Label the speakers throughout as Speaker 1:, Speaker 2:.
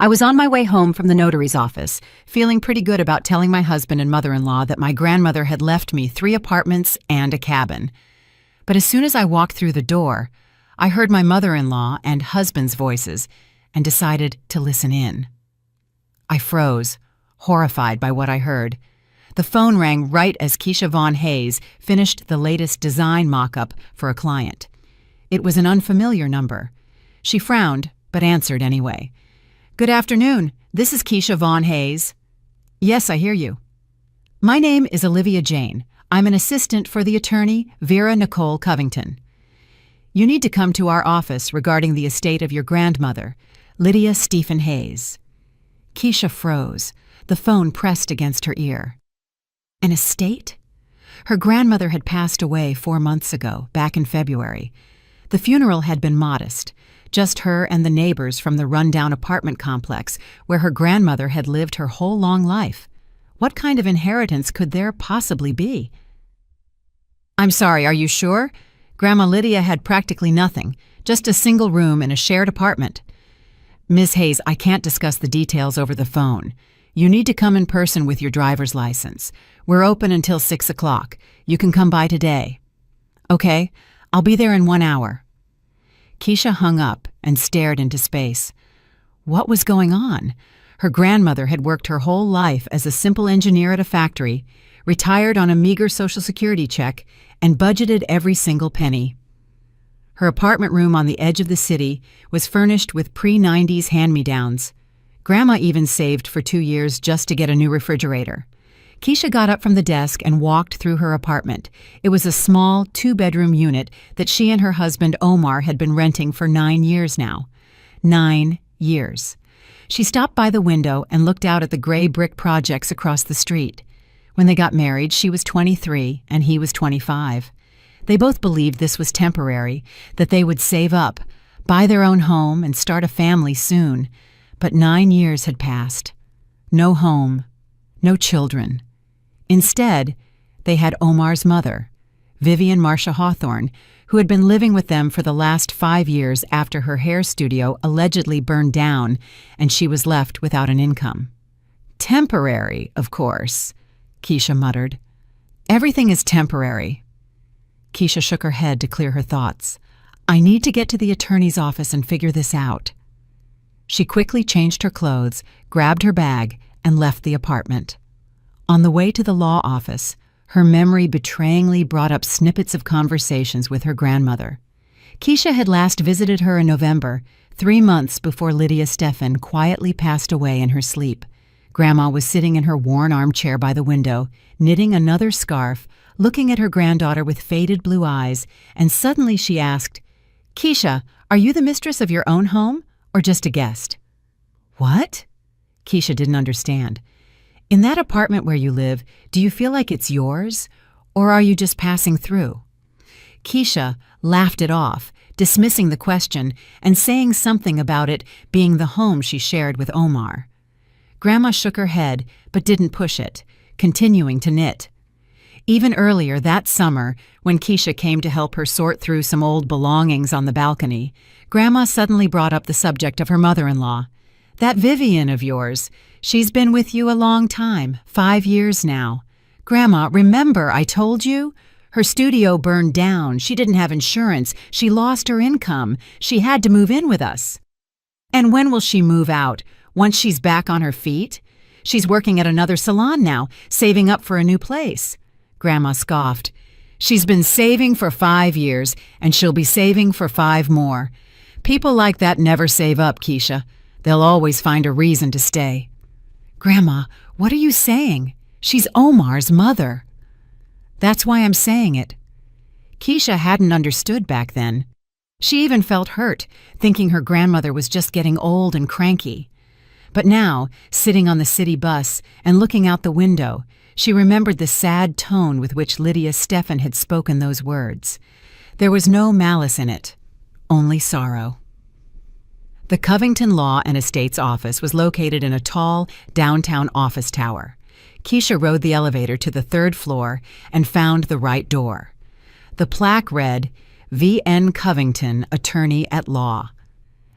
Speaker 1: I was on my way home from the notary's office, feeling pretty good about telling my husband and mother-in-law that my grandmother had left me 3 apartments and a cabin. But as soon as I walked through the door, I heard my mother-in-law and husband's voices and decided to listen in. I froze, horrified by what I heard. The phone rang right as Keisha Vaughn Hayes finished the latest design mock-up for a client. It was an unfamiliar number. She frowned, but answered anyway. "Good afternoon. This is Keisha Vaughn Hayes." "Yes, I hear you." "My name is Olivia Jane. I'm an assistant for the attorney, Vera Nicole Covington. You need to come to our office regarding the estate of your grandmother, Lydia Stephen Hayes." Keisha froze, the phone pressed against her ear. An estate? Her grandmother had passed away 4 months ago, back in February. The funeral had been modest, just her and the neighbors from the rundown apartment complex where her grandmother had lived her whole long life. What kind of inheritance could there possibly be? "I'm sorry, are you sure? Grandma Lydia had practically nothing, just a single room in a shared apartment." "Ms. Hayes, I can't discuss the details over the phone. You need to come in person with your driver's license. We're open until 6 o'clock. You can come by today." "Okay, I'll be there in 1 hour." Keisha hung up and stared into space. What was going on? Her grandmother had worked her whole life as a simple engineer at a factory, retired on a meager Social Security check, and budgeted every single penny. Her apartment room on the edge of the city was furnished with pre-90s hand-me-downs. Grandma even saved for 2 years just to get a new refrigerator. Keisha got up from the desk and walked through her apartment. It was a small 2-bedroom unit that she and her husband Omar had been renting for 9 years now. 9 years. She stopped by the window and looked out at the gray brick projects across the street. When they got married, she was 23 and he was 25. They both believed this was temporary, that they would save up, buy their own home, and start a family soon. But 9 years had passed. No home, no children. Instead, they had Omar's mother, Vivian Marcia Hawthorne, who had been living with them for the last 5 years after her hair studio allegedly burned down and she was left without an income. "Temporary, of course," Keisha muttered. "Everything is temporary." Keisha shook her head to clear her thoughts. "I need to get to the attorney's office and figure this out." She quickly changed her clothes, grabbed her bag, and left the apartment. On the way to the law office, her memory betrayingly brought up snippets of conversations with her grandmother. Keisha had last visited her in November, 3 months before Lydia Stephan quietly passed away in her sleep. Grandma was sitting in her worn armchair by the window, knitting another scarf, looking at her granddaughter with faded blue eyes, and suddenly she asked, "Keisha, are you the mistress of your own home, or just a guest?" "What?" Keisha didn't understand. "In that apartment where you live, do you feel like it's yours, or are you just passing through?" Keisha laughed it off, dismissing the question and saying something about it being the home she shared with Omar. Grandma shook her head, but didn't push it, continuing to knit. Even earlier that summer, when Keisha came to help her sort through some old belongings on the balcony, Grandma suddenly brought up the subject of her mother-in-law. "That Vivian of yours, she's been with you a long time, 5 years now. Grandma, remember I told you? Her studio burned down, she didn't have insurance, she lost her income, she had to move in with us." "And when will she move out? Once she's back on her feet? She's working at another salon now, saving up for a new place." Grandma scoffed. "She's been saving for 5 years, and she'll be saving for 5 more. People like that never save up, Keisha. They'll always find a reason to stay." "Grandma, what are you saying? She's Omar's mother." "That's why I'm saying it." Keisha hadn't understood back then. She even felt hurt, thinking her grandmother was just getting old and cranky. But now, sitting on the city bus and looking out the window, she remembered the sad tone with which Lydia Stephan had spoken those words. There was no malice in it, only sorrow. The Covington Law and Estates office was located in a tall, downtown office tower. Keisha rode the elevator to the 3rd floor and found the right door. The plaque read, V.N. Covington, Attorney at Law.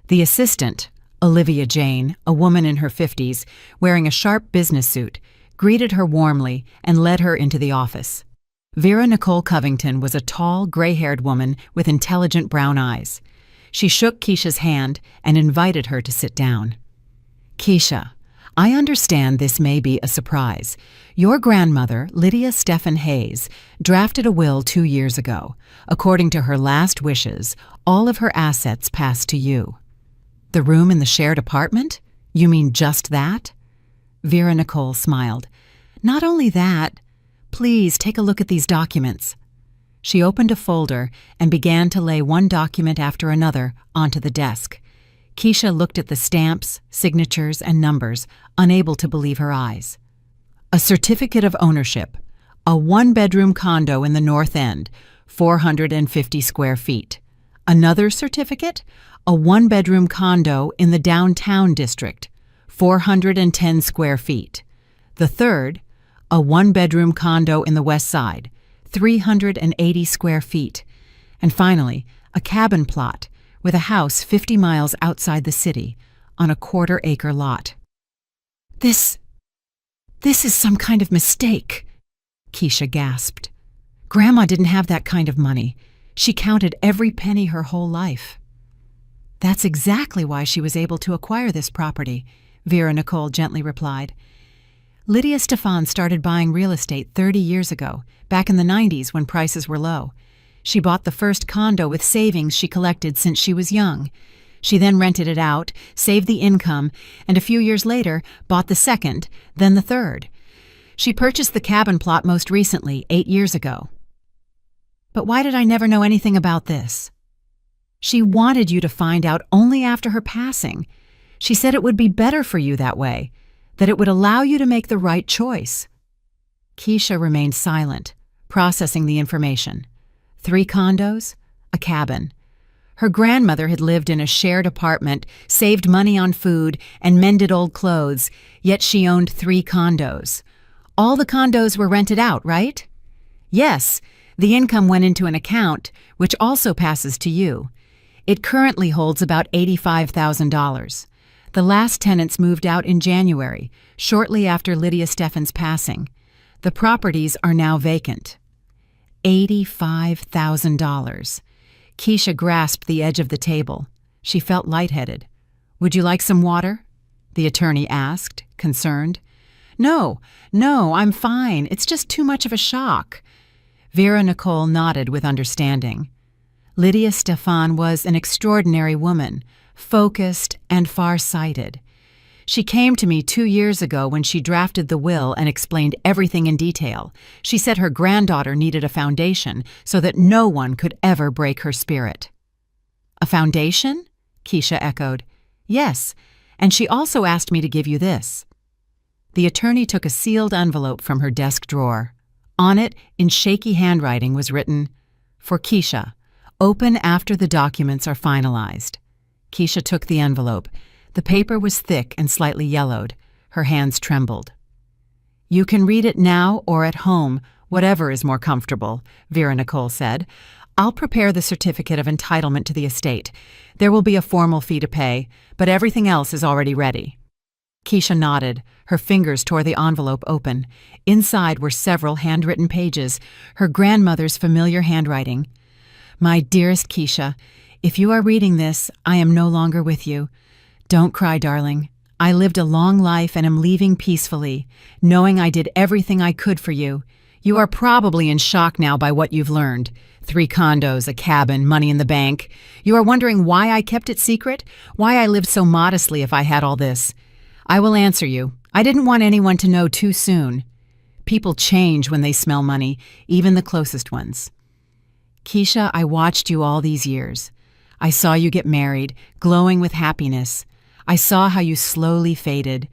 Speaker 1: The assistant, Olivia Jane, a woman in her 50s, wearing a sharp business suit, greeted her warmly and led her into the office. Vera Nicole Covington was a tall, gray-haired woman with intelligent brown eyes. She shook Keisha's hand and invited her to sit down. "Keisha, I understand this may be a surprise. Your grandmother, Lydia Stephan Hayes, drafted a will 2 years ago. According to her last wishes, all of her assets passed to you." "The room in the shared apartment? You mean just that?" Vera Nicole smiled. "Not only that. Please take a look at these documents." She opened a folder and began to lay one document after another onto the desk. Keisha looked at the stamps, signatures, and numbers, unable to believe her eyes. A certificate of ownership. A one-bedroom condo in the North End, 450 square feet. Another certificate? A one-bedroom condo in the downtown district, 410 square feet. The third, a one-bedroom condo in the West Side, 380 square feet. And finally, a cabin plot with a house 50 miles outside the city on a quarter-acre lot. This is some kind of mistake," Keisha gasped. "Grandma didn't have that kind of money. She counted every penny her whole life." "That's exactly why she was able to acquire this property," Vera Nicole gently replied. "Lydia Stephan started buying real estate 30 years ago, back in the 90s when prices were low. She bought the first condo with savings she collected since she was young. She then rented it out, saved the income, and a few years later bought the second, then the third. She purchased the cabin plot most recently, 8 years ago." "But why did I never know anything about this?" "She wanted you to find out only after her passing. She said it would be better for you that way, that it would allow you to make the right choice." Keisha remained silent, processing the information. 3 condos, a cabin. Her grandmother had lived in a shared apartment, saved money on food, and mended old clothes, yet she owned 3 condos. All the condos were rented out, right? "Yes, the income went into an account, which also passes to you. It currently holds about $85,000. The last tenants moved out in January, shortly after Lydia Stephan's passing. The properties are now vacant." $85,000. Keisha grasped the edge of the table. She felt lightheaded. "Would you like some water?" the attorney asked, concerned. No, I'm fine. It's just too much of a shock." Vera Nicole nodded with understanding. Lydia Stephan was an extraordinary woman, focused and far-sighted. She came to me 2 years ago when she drafted the will and explained everything in detail. She said her granddaughter needed a foundation so that no one could ever break her spirit. "A foundation?" Keisha echoed. "Yes, and she also asked me to give you this." The attorney took a sealed envelope from her desk drawer. On it, in shaky handwriting, was written, "For Keisha. Open after the documents are finalized." Keisha took the envelope. The paper was thick and slightly yellowed. Her hands trembled. "You can read it now or at home, whatever is more comfortable," Vera Nicole said. "I'll prepare the certificate of entitlement to the estate. There will be a formal fee to pay, but everything else is already ready." Keisha nodded. Her fingers tore the envelope open. Inside were several handwritten pages, her grandmother's familiar handwriting. "My dearest Keisha, if you are reading this, I am no longer with you. Don't cry, darling. I lived a long life and am leaving peacefully, knowing I did everything I could for you. You are probably in shock now by what you've learned. 3 condos, a cabin, money in the bank. You are wondering why I kept it secret, why I lived so modestly if I had all this. I will answer you. I didn't want anyone to know too soon. People change when they smell money, even the closest ones. Keisha, I watched you all these years. I saw you get married, glowing with happiness. I saw how you slowly faded,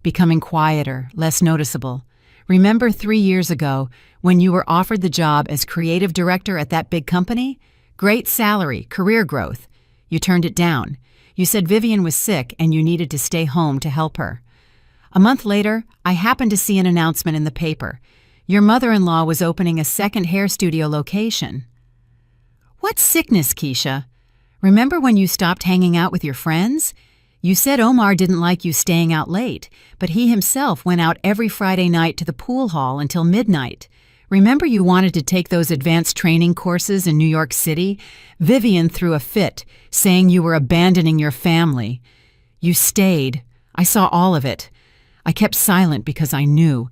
Speaker 1: becoming quieter, less noticeable. Remember 3 years ago when you were offered the job as creative director at that big company? Great salary, career growth. You turned it down. You said Vivian was sick and you needed to stay home to help her. A month later, I happened to see an announcement in the paper. Your mother-in-law was opening a second hair studio location. What sickness, Keisha? Remember when you stopped hanging out with your friends? You said Omar didn't like you staying out late, but he himself went out every Friday night to the pool hall until midnight. Remember you wanted to take those advanced training courses in New York City? Vivian threw a fit, saying you were abandoning your family. You stayed. I saw all of it. I kept silent because I knew.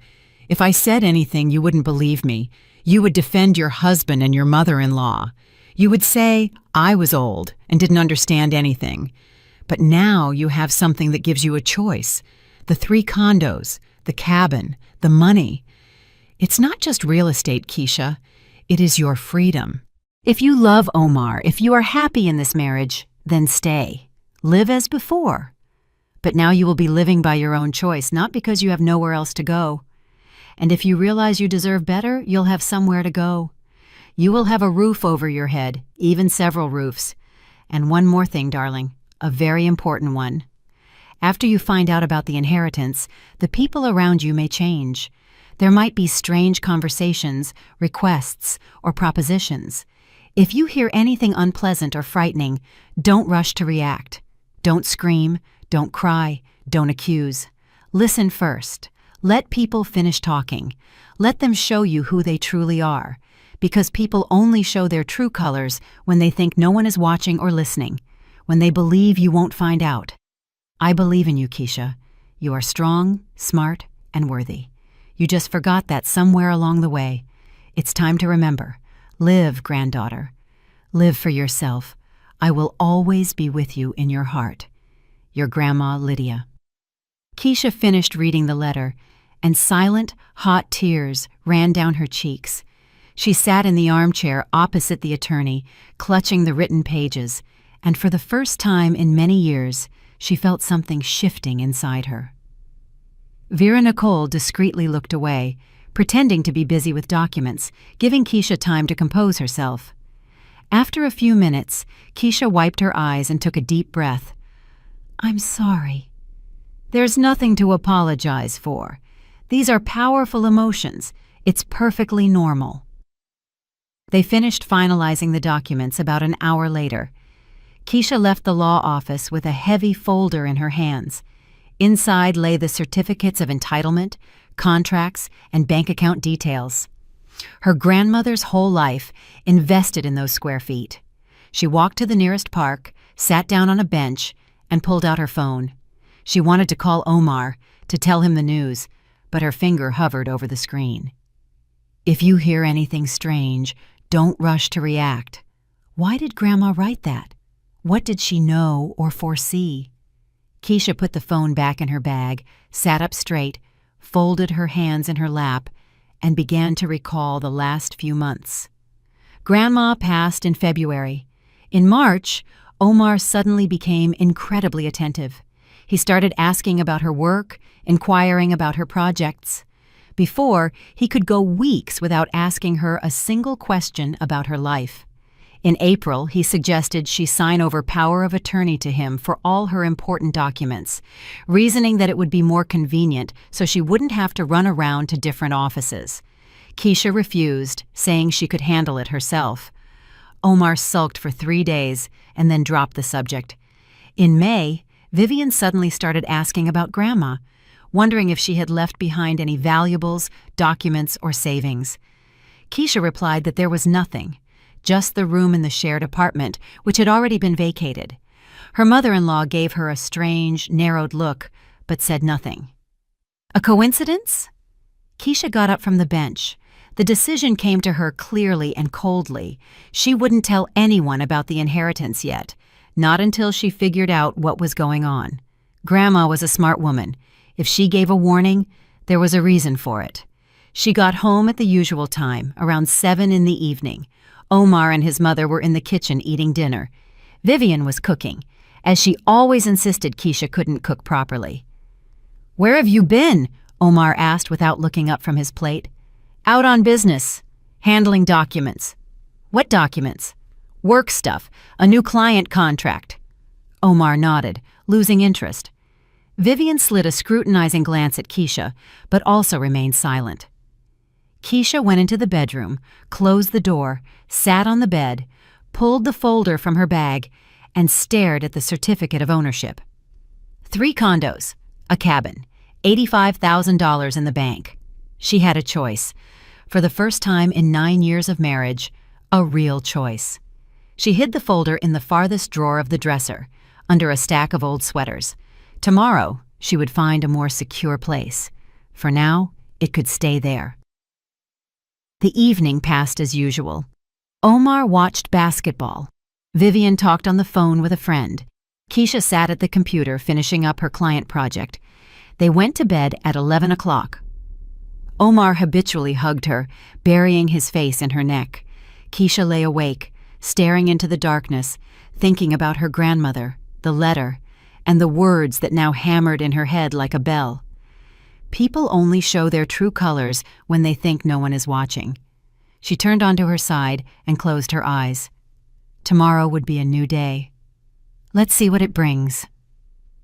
Speaker 1: If I said anything, you wouldn't believe me. You would defend your husband and your mother-in-law. You would say I was old and didn't understand anything. But now you have something that gives you a choice. The 3 condos, the cabin, the money. It's not just real estate, Keisha. It is your freedom. If you love Omar, if you are happy in this marriage, then stay. Live as before. But now you will be living by your own choice, not because you have nowhere else to go. And if you realize you deserve better, you'll have somewhere to go. You will have a roof over your head, even several roofs. And one more thing, darling. A very important one. After you find out about the inheritance, the people around you may change. There might be strange conversations, requests, or propositions. If you hear anything unpleasant or frightening, don't rush to react. Don't scream, don't cry, don't accuse. Listen first. Let people finish talking. Let them show you who they truly are, because people only show their true colors when they think no one is watching or listening. When they believe you won't find out. I believe in you, Keisha. You are strong, smart, and worthy. You just forgot that somewhere along the way. It's time to remember. Live, granddaughter. Live for yourself. I will always be with you in your heart. Your Grandma Lydia. Keisha finished reading the letter, and silent, hot tears ran down her cheeks. She sat in the armchair opposite the attorney, clutching the written pages, and for the first time in many years, she felt something shifting inside her. Vera Nicole discreetly looked away, pretending to be busy with documents, giving Keisha time to compose herself. After a few minutes, Keisha wiped her eyes and took a deep breath. "I'm sorry." "There's nothing to apologize for. These are powerful emotions. It's perfectly normal." They finished finalizing the documents about an hour later. Keisha left the law office with a heavy folder in her hands. Inside lay the certificates of entitlement, contracts, and bank account details. Her grandmother's whole life invested in those square feet. She walked to the nearest park, sat down on a bench, and pulled out her phone. She wanted to call Omar to tell him the news, but her finger hovered over the screen. If you hear anything strange, don't rush to react. Why did Grandma write that? What did she know or foresee? Keisha put the phone back in her bag, sat up straight, folded her hands in her lap, and began to recall the last few months. Grandma passed in February. In March, Omar suddenly became incredibly attentive. He started asking about her work, inquiring about her projects. Before, he could go weeks without asking her a single question about her life. In April, he suggested she sign over power of attorney to him for all her important documents, reasoning that it would be more convenient so she wouldn't have to run around to different offices. Keisha refused, saying she could handle it herself. Omar sulked for 3 days and then dropped the subject. In May, Vivian suddenly started asking about Grandma, wondering if she had left behind any valuables, documents, or savings. Keisha replied that there was nothing. Just the room in the shared apartment, which had already been vacated. Her mother-in-law gave her a strange, narrowed look, but said nothing. A coincidence? Keisha got up from the bench. The decision came to her clearly and coldly. She wouldn't tell anyone about the inheritance yet, not until she figured out what was going on. Grandma was a smart woman. If she gave a warning, there was a reason for it. She got home at the usual time, around 7 in the evening. Omar and his mother were in the kitchen eating dinner. Vivian was cooking, as she always insisted Keisha couldn't cook properly. "Where have you been?" Omar asked without looking up from his plate. "Out on business, handling documents." "What documents?" "Work stuff, a new client contract." Omar nodded, losing interest. Vivian slid a scrutinizing glance at Keisha, but also remained silent. Keisha went into the bedroom, closed the door, sat on the bed, pulled the folder from her bag, and stared at the certificate of ownership. 3 condos, a cabin, $85,000 in the bank. She had a choice. For the first time in 9 years of marriage, a real choice. She hid the folder in the farthest drawer of the dresser, under a stack of old sweaters. Tomorrow, she would find a more secure place. For now, it could stay there. The evening passed as usual. Omar watched basketball. Vivian talked on the phone with a friend. Keisha sat at the computer finishing up her client project. They went to bed at 11 o'clock. Omar habitually hugged her, burying his face in her neck. Keisha lay awake, staring into the darkness, thinking about her grandmother, the letter, and the words that now hammered in her head like a bell. People only show their true colors when they think no one is watching. She turned onto her side and closed her eyes. Tomorrow would be a new day. Let's see what it brings.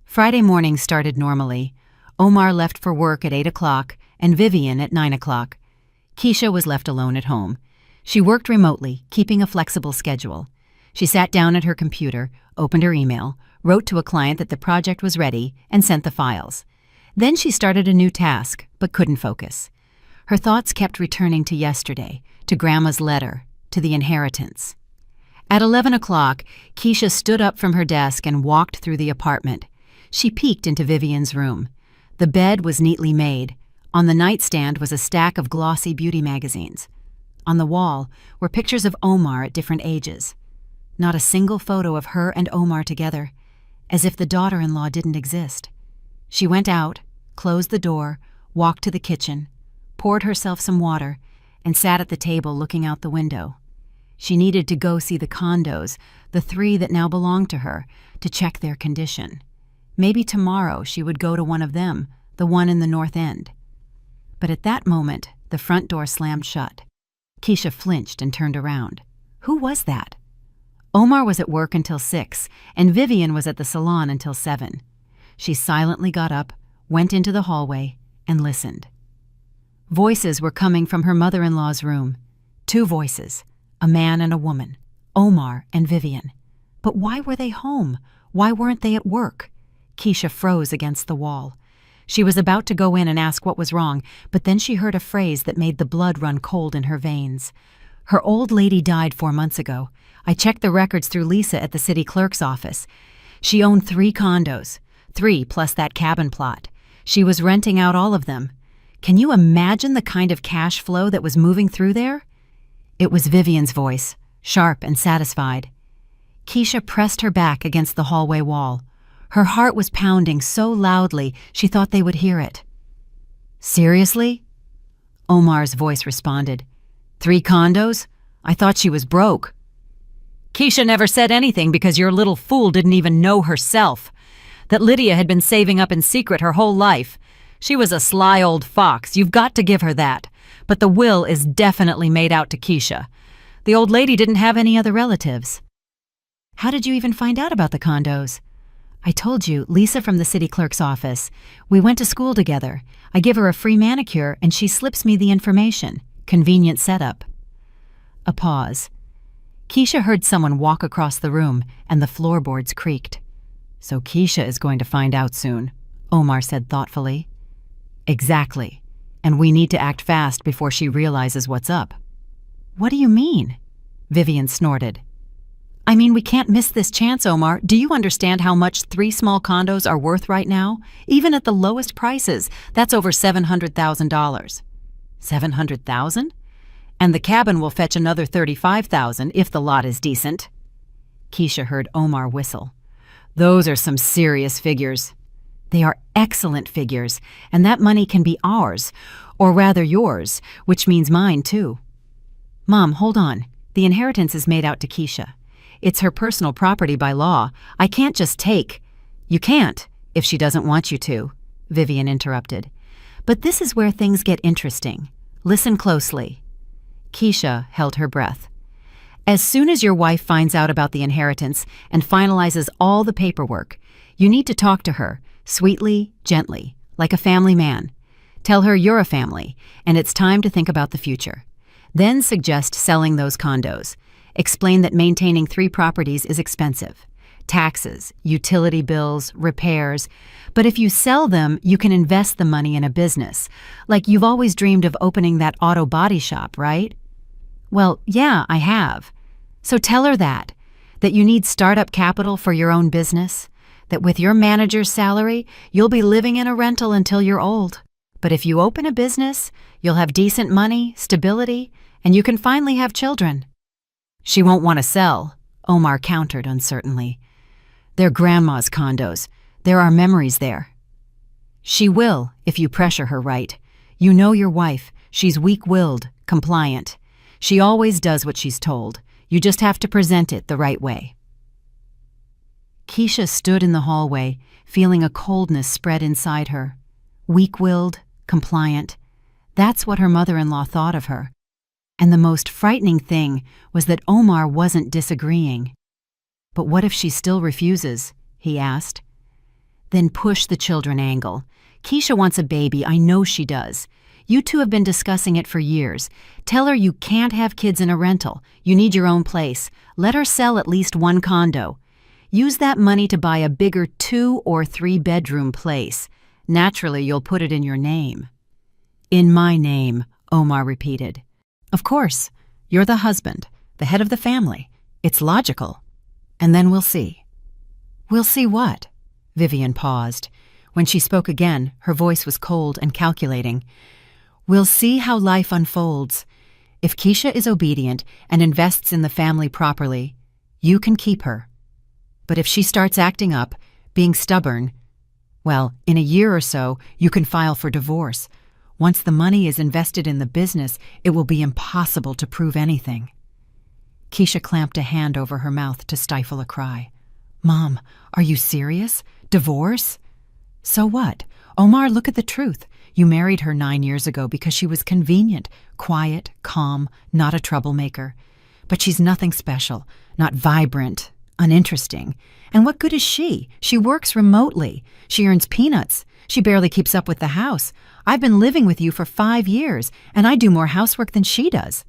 Speaker 1: Friday morning started normally. Omar left for work at 8 o'clock and Vivian at 9 o'clock. Keisha was left alone at home. She worked remotely, keeping a flexible schedule. She sat down at her computer, opened her email, wrote to a client that the project was ready, and sent the files. Then she started a new task, but couldn't focus. Her thoughts kept returning to yesterday, to Grandma's letter, to the inheritance. At 11 o'clock, Keisha stood up from her desk and walked through the apartment. She peeked into Vivian's room. The bed was neatly made. On the nightstand was a stack of glossy beauty magazines. On the wall were pictures of Omar at different ages. Not a single photo of her and Omar together, as if the daughter-in-law didn't exist. She went out, closed the door, walked to the kitchen, poured herself some water, and sat at the table looking out the window. She needed to go see the condos, the 3 that now belonged to her, to check their condition. Maybe tomorrow she would go to one of them, the one in the North End. But at that moment, the front door slammed shut. Keisha flinched and turned around. Who was that? Omar was at work until 6, and Vivian was at the salon until 7. She silently got up, went into the hallway, and listened. Voices were coming from her mother-in-law's room. 2 voices, a man and a woman, Omar and Vivian. But why were they home? Why weren't they at work? Keisha froze against the wall. She was about to go in and ask what was wrong, but then she heard a phrase that made the blood run cold in her veins. Her old lady died 4 months ago. I checked the records through Lisa at the city clerk's office. She owned 3 condos, 3 plus that cabin plot. She was renting out all of them. Can you imagine the kind of cash flow that was moving through there? It was Vivian's voice, sharp and satisfied. Keisha pressed her back against the hallway wall. Her heart was pounding so loudly she thought they would hear it. Seriously? Omar's voice responded. 3 condos? I thought she was broke. Keisha never said anything because your little fool didn't even know herself. That Lydia had been saving up in secret her whole life. She was a sly old fox, you've got to give her that. But the will is definitely made out to Keisha. The old lady didn't have any other relatives. How did you even find out about the condos? I told you, Lisa from the city clerk's office. We went to school together. I give her a free manicure and she slips me the information. Convenient setup. A pause. Keisha heard someone walk across the room and the floorboards creaked. So Keisha is going to find out soon, Omar said thoughtfully. Exactly. And we need to act fast before she realizes what's up. What do you mean? Vivian snorted. I mean, we can't miss this chance, Omar. Do you understand how much 3 small condos are worth right now? Even at the lowest prices, that's over $700,000. $700,000? And the cabin will fetch another $35,000 if the lot is decent. Keisha heard Omar whistle. Those are some serious figures. They are excellent figures, and that money can be ours, or rather yours, which means mine too. Mom, hold on. The inheritance is made out to Keisha. It's her personal property by law. I can't just take. You can't, if she doesn't want you to, Vivian interrupted. But this is where things get interesting. Listen closely. Keisha held her breath. As soon as your wife finds out about the inheritance and finalizes all the paperwork, you need to talk to her, sweetly, gently, like a family man. Tell her you're a family, and it's time to think about the future. Then suggest selling those condos. Explain that maintaining 3 properties is expensive. taxes, utility bills, repairs. But if you sell them, you can invest the money in a business. Like you've always dreamed of opening that auto body shop, right? Well, yeah, I have. So tell her that you need startup capital for your own business, that with your manager's salary, you'll be living in a rental until you're old. But if you open a business, you'll have decent money, stability, and you can finally have children. She won't want to sell, Omar countered uncertainly. They're grandma's condos. There are memories there. She will, if you pressure her right. You know your wife. She's weak-willed, compliant. She always does what she's told. You just have to present it the right way. Keisha stood in the hallway, feeling a coldness spread inside her. Weak-willed, compliant. That's what her mother-in-law thought of her. And the most frightening thing was that Omar wasn't disagreeing. But what if she still refuses? He asked. Then push the children angle. Keisha wants a baby, I know she does. You two have been discussing it for years. Tell her you can't have kids in a rental. You need your own place. Let her sell at least one condo. Use that money to buy a bigger 2 or 3 bedroom place. Naturally, you'll put it in your name. In my name, Omar repeated. Of course. You're the husband, the head of the family. It's logical. And then we'll see. We'll see what? Vivian paused. When she spoke again, her voice was cold and calculating. We'll see how life unfolds. If Keisha is obedient and invests in the family properly, you can keep her. But if she starts acting up, being stubborn, well, in a year or so, you can file for divorce. Once the money is invested in the business, it will be impossible to prove anything. Keisha clamped a hand over her mouth to stifle a cry. Mom, are you serious? Divorce? So what? Omar, look at the truth. You married her 9 years ago because she was convenient, quiet, calm, not a troublemaker. But she's nothing special, not vibrant, uninteresting. And what good is she? She works remotely. She earns peanuts. She barely keeps up with the house. I've been living with you for 5 years, and I do more housework than she does.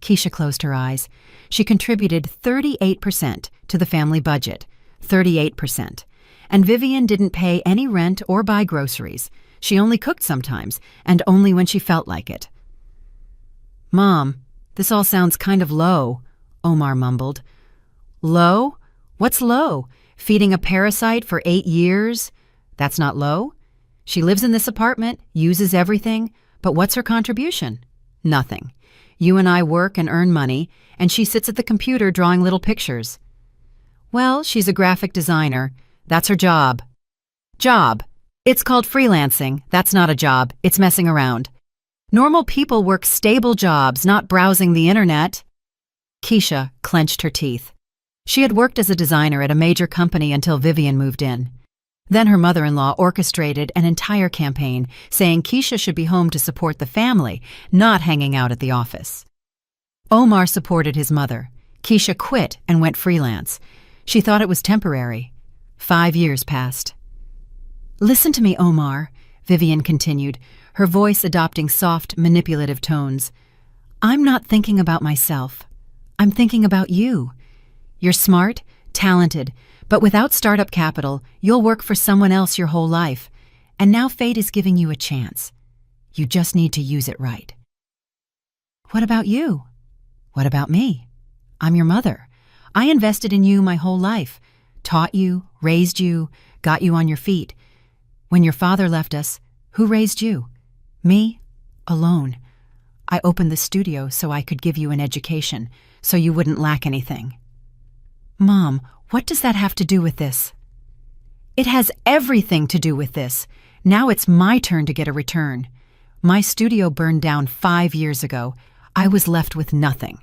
Speaker 1: Keisha closed her eyes. She contributed 38% to the family budget. 38%. And Vivian didn't pay any rent or buy groceries. She only cooked sometimes, and only when she felt like it. Mom, this all sounds kind of low, Omar mumbled. Low? What's low? Feeding a parasite for 8 years? That's not low. She lives in this apartment, uses everything, but what's her contribution? Nothing. You and I work and earn money, and she sits at the computer drawing little pictures. Well, she's a graphic designer. That's her job. Job. It's called freelancing. That's not a job. It's messing around. Normal people work stable jobs, not browsing the internet. Keisha clenched her teeth. She had worked as a designer at a major company until Vivian moved in. Then her mother-in-law orchestrated an entire campaign saying Keisha should be home to support the family, not hanging out at the office. Omar supported his mother. Keisha quit and went freelance. She thought it was temporary. 5 years passed. Listen to me, Omar, Vivian continued, her voice adopting soft, manipulative tones. I'm not thinking about myself. I'm thinking about you. You're smart, talented, but without startup capital, you'll work for someone else your whole life. And now fate is giving you a chance. You just need to use it right. What about you? What about me? I'm your mother. I invested in you my whole life, taught you, raised you, got you on your feet. When your father left us, who raised you? Me? Alone. I opened the studio so I could give you an education, so you wouldn't lack anything. Mom, what does that have to do with this? It has everything to do with this. Now it's my turn to get a return. My studio burned down 5 years ago. I was left with nothing.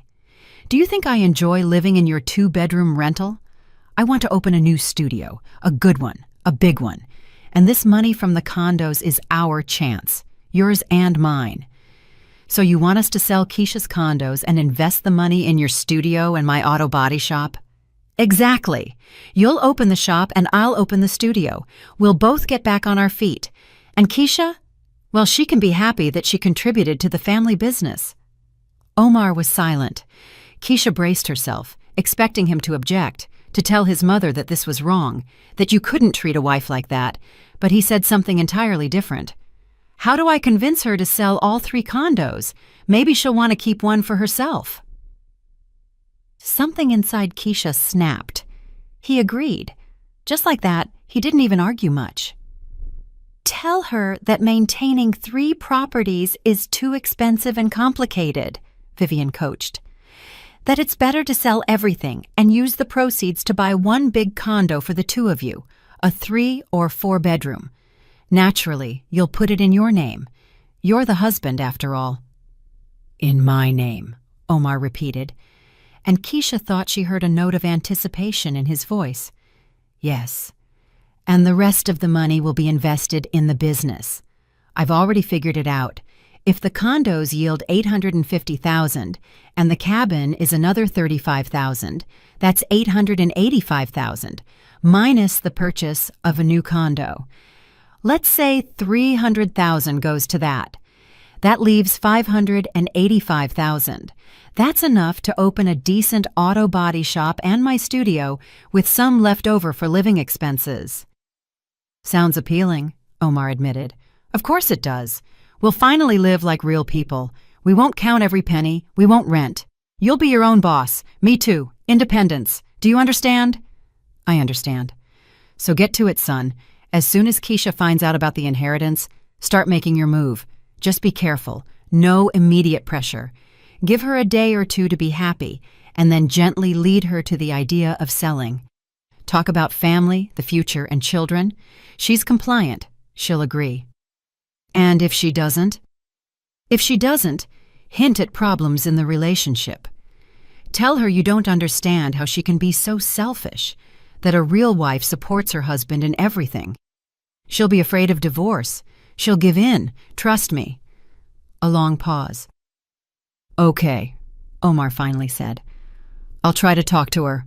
Speaker 1: Do you think I enjoy living in your 2-bedroom rental? I want to open a new studio, a good one, a big one. And this money from the condos is our chance, yours and mine. So you want us to sell Keisha's condos and invest the money in your studio and my auto body shop? Exactly. You'll open the shop and I'll open the studio. We'll both get back on our feet. And Keisha? Well, she can be happy that she contributed to the family business. Omar was silent. Keisha braced herself, expecting him to object, to tell his mother that this was wrong, that you couldn't treat a wife like that, but he said something entirely different. How do I convince her to sell all 3 condos? Maybe she'll want to keep one for herself. Something inside Keisha snapped. He agreed. Just like that, he didn't even argue much. Tell her that maintaining 3 properties is too expensive and complicated, Vivian coached. That it's better to sell everything and use the proceeds to buy one big condo for the 2 of you, a 3 or 4 bedroom. Naturally, you'll put it in your name. You're the husband, after all. In my name, Omar repeated, and Keisha thought she heard a note of anticipation in his voice. Yes, and the rest of the money will be invested in the business. I've already figured it out. If the condos yield $850,000 and the cabin is another $35,000, that's $885,000, minus the purchase of a new condo. Let's say $300,000 goes to that. That leaves $585,000. That's enough to open a decent auto body shop and my studio with some left over for living expenses. Sounds appealing, Omar admitted. Of course it does. We'll finally live like real people. We won't count every penny. We won't rent. You'll be your own boss. Me too. Independence. Do you understand? I understand. So get to it, son. As soon as Keisha finds out about the inheritance, start making your move. Just be careful. No immediate pressure. Give her a day or 2 to be happy, and then gently lead her to the idea of selling. Talk about family, the future, and children. She's compliant. She'll agree. And if she doesn't? If she doesn't, hint at problems in the relationship. Tell her you don't understand how she can be so selfish, that a real wife supports her husband in everything. She'll be afraid of divorce. She'll give in. Trust me. A long pause. Okay, Omar finally said. I'll try to talk to her.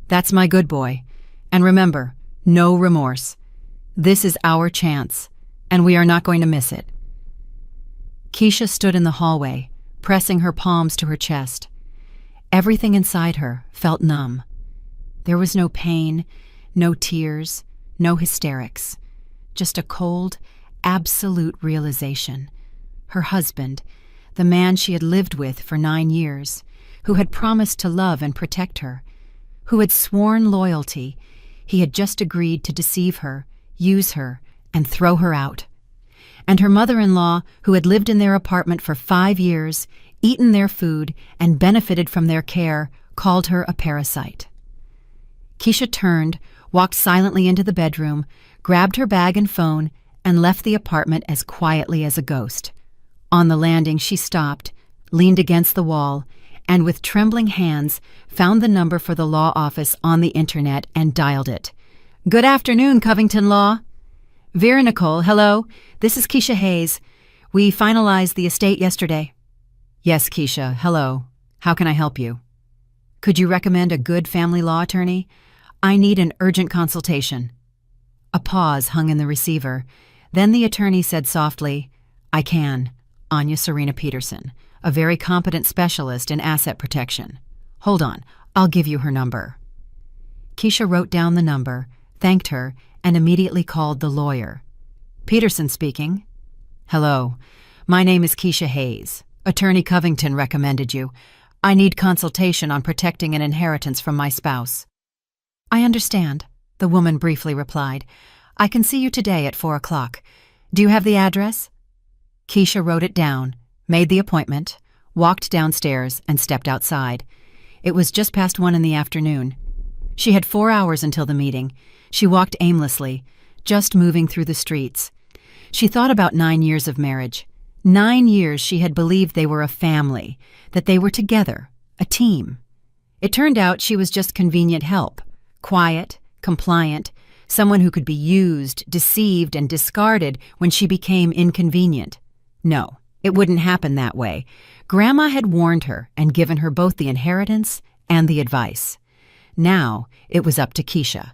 Speaker 1: That's my good boy. And remember, no remorse. This is our chance, and we are not going to miss it. Keisha stood in the hallway, pressing her palms to her chest. Everything inside her felt numb. There was no pain, no tears, no hysterics. Just a cold, absolute realization. Her husband, the man she had lived with for 9 years, who had promised to love and protect her, who had sworn loyalty, he had just agreed to deceive her, use her, and throw her out. And her mother-in-law, who had lived in their apartment for 5 years, eaten their food, and benefited from their care, called her a parasite. Keisha turned, walked silently into the bedroom, grabbed her bag and phone, and left the apartment as quietly as a ghost. On the landing, she stopped, leaned against the wall, and with trembling hands found the number for the law office on the internet and dialed it. Good afternoon, Covington Law. Vera Nicole, hello. This is Keisha Hayes. We finalized the estate yesterday. Yes, Keisha, hello. How can I help you? Could you recommend a good family law attorney? I need an urgent consultation. A pause hung in the receiver. Then the attorney said softly, I can. Anya Serena Peterson, a very competent specialist in asset protection. Hold on, I'll give you her number. Keisha wrote down the number, thanked her, and immediately called the lawyer. Peterson speaking. Hello, my name is Keisha Hayes. Attorney Covington recommended you. I need consultation on protecting an inheritance from my spouse. I understand, the woman briefly replied. I can see you today at 4 o'clock. Do you have the address? Keisha wrote it down, made the appointment, walked downstairs, and stepped outside. It was just past 1 in the afternoon. She had 4 hours until the meeting. She walked aimlessly, just moving through the streets. She thought about 9 years of marriage. 9 years she had believed they were a family, that they were together, a team. It turned out she was just convenient help, quiet, compliant, someone who could be used, deceived, and discarded when she became inconvenient. No, it wouldn't happen that way. Grandma had warned her and given her both the inheritance and the advice. Now it was up to Keisha.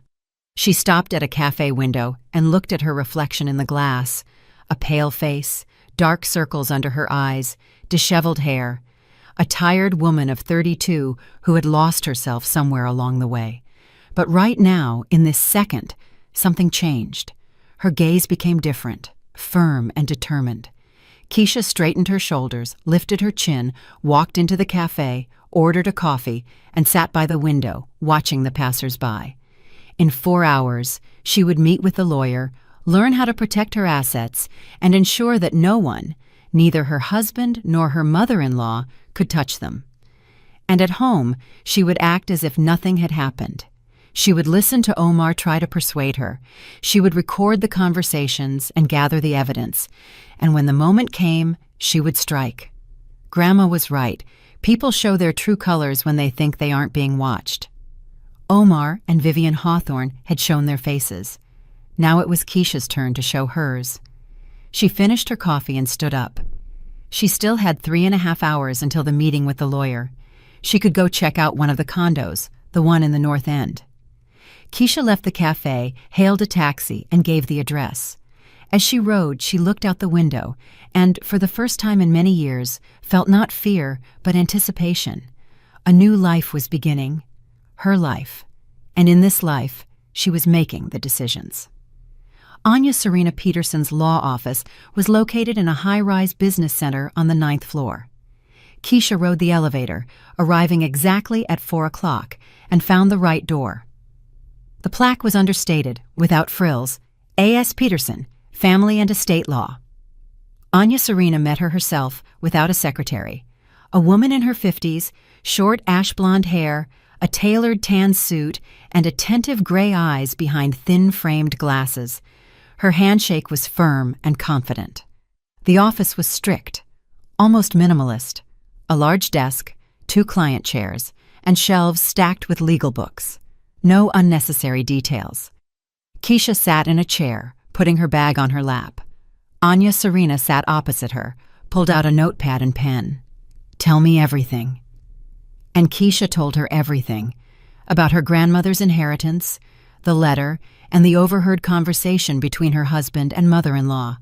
Speaker 1: She stopped at a cafe window and looked at her reflection in the glass. A pale face, dark circles under her eyes, disheveled hair. a tired woman of 32 who had lost herself somewhere along the way. But right now, in this second, something changed. Her gaze became different, firm and determined. Keisha straightened her shoulders, lifted her chin, walked into the cafe, ordered a coffee, and sat by the window, watching the passers-by. In 4 hours, she would meet with the lawyer, learn how to protect her assets, and ensure that no one, neither her husband nor her mother-in-law, could touch them. And at home, she would act as if nothing had happened. She would listen to Omar try to persuade her. She would record the conversations and gather the evidence. And when the moment came, she would strike. Grandma was right. People show their true colors when they think they aren't being watched. Omar and Vivian Hawthorne had shown their faces. Now it was Keisha's turn to show hers. She finished her coffee and stood up. She still had 3.5 hours until the meeting with the lawyer. She could go check out one of the condos, the one in the North End. Keisha left the cafe, hailed a taxi, and gave the address. As she rode, she looked out the window and, for the first time in many years, felt not fear, but anticipation. A new life was beginning, her life, and in this life, she was making the decisions. Anya Serena Peterson's law office was located in a high-rise business center on the 9th floor. Keisha rode the elevator, arriving exactly at 4 o'clock, and found the right door. The plaque was understated, without frills, A.S. Peterson, Family and Estate Law. Anya Serena met her herself, without a secretary. A woman in her 50s, short ash-blonde hair, a tailored tan suit, and attentive gray eyes behind thin-framed glasses. Her handshake was firm and confident. The office was strict, almost minimalist. A large desk, 2 client chairs, and shelves stacked with legal books. No unnecessary details. Keisha sat in a chair, putting her bag on her lap. Anya Serena sat opposite her, pulled out a notepad and pen. "Tell me everything." And Keisha told her everything, about her grandmother's inheritance, the letter, and the overheard conversation between her husband and mother-in-law.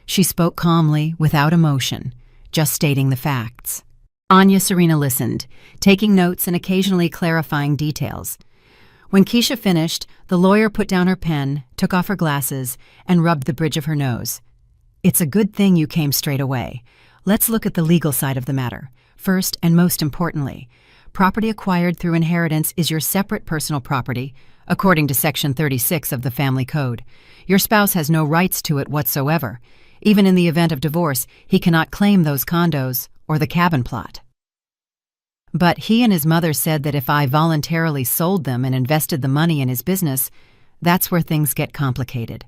Speaker 1: She spoke calmly, without emotion, just stating the facts. Anya Serena listened, taking notes and occasionally clarifying details. When Keisha finished, the lawyer put down her pen, took off her glasses, and rubbed the bridge of her nose. "It's a good thing you came straight away. Let's look at the legal side of the matter. First, and most importantly, property acquired through inheritance is your separate personal property, according to Section 36 of the Family Code. Your spouse has no rights to it whatsoever. Even in the event of divorce, he cannot claim those condos or the cabin plot. But he and his mother said that if I voluntarily sold them and invested the money in his business, that's where things get complicated.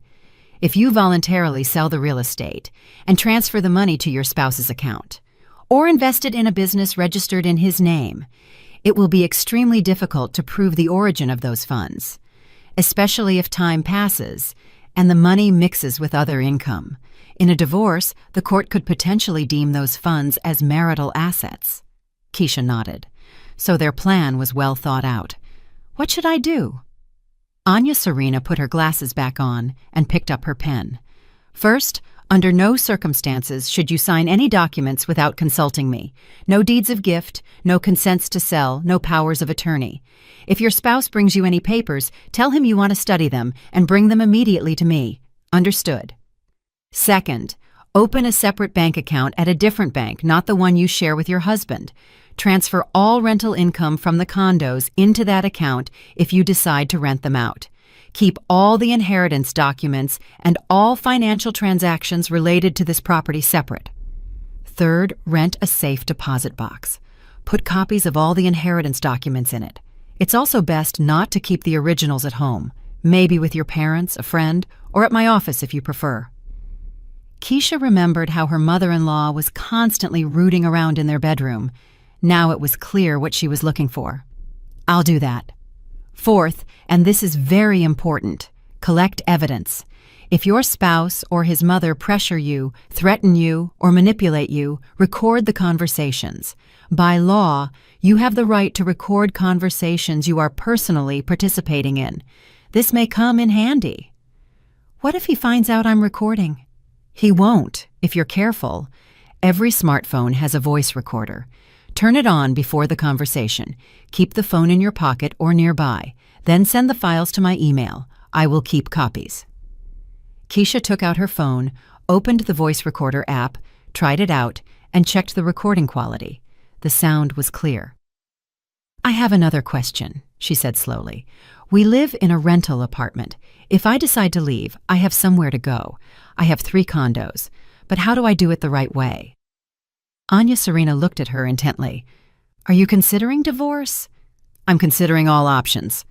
Speaker 1: If you voluntarily sell the real estate and transfer the money to your spouse's account, or invest it in a business registered in his name, it will be extremely difficult to prove the origin of those funds, especially if time passes and the money mixes with other income. In a divorce, the court could potentially deem those funds as marital assets." Keisha nodded. So their plan was well thought out. "What should I do?" Anya Serena put her glasses back on and picked up her pen. "First, under no circumstances should you sign any documents without consulting me. No deeds of gift, no consents to sell, no powers of attorney. If your spouse brings you any papers, tell him you want to study them and bring them immediately to me. Understood? Second, open a separate bank account at a different bank, not the one you share with your husband. Transfer all rental income from the condos into that account if you decide to rent them out. Keep all the inheritance documents and all financial transactions related to this property separate. Third, rent a safe deposit box. Put copies of all the inheritance documents in it. It's also best not to keep the originals at home, maybe with your parents, a friend, or at my office if you prefer." Keisha remembered how her mother-in-law was constantly rooting around in their bedroom. Now it was clear what she was looking for. "I'll do that." Fourth, and this is very important, collect evidence. If your spouse or his mother pressure you, threaten you, or manipulate you, record the conversations. By law, you have the right to record conversations you are personally participating in. This may come in handy. What if he finds out I'm recording? He won't, if you're careful. Every smartphone has a voice recorder. Turn it on before the conversation. Keep the phone in your pocket or nearby. Then send the files to my email. I will keep copies. Keisha took out her phone, opened the voice recorder app, tried it out, and checked the recording quality. The sound was clear. I have another question, she said slowly. We live in a rental apartment. If I decide to leave, I have somewhere to go. I have 3 condos. But how do I do it the right way? Anya Serena looked at her intently. Are you considering divorce? I'm considering all options.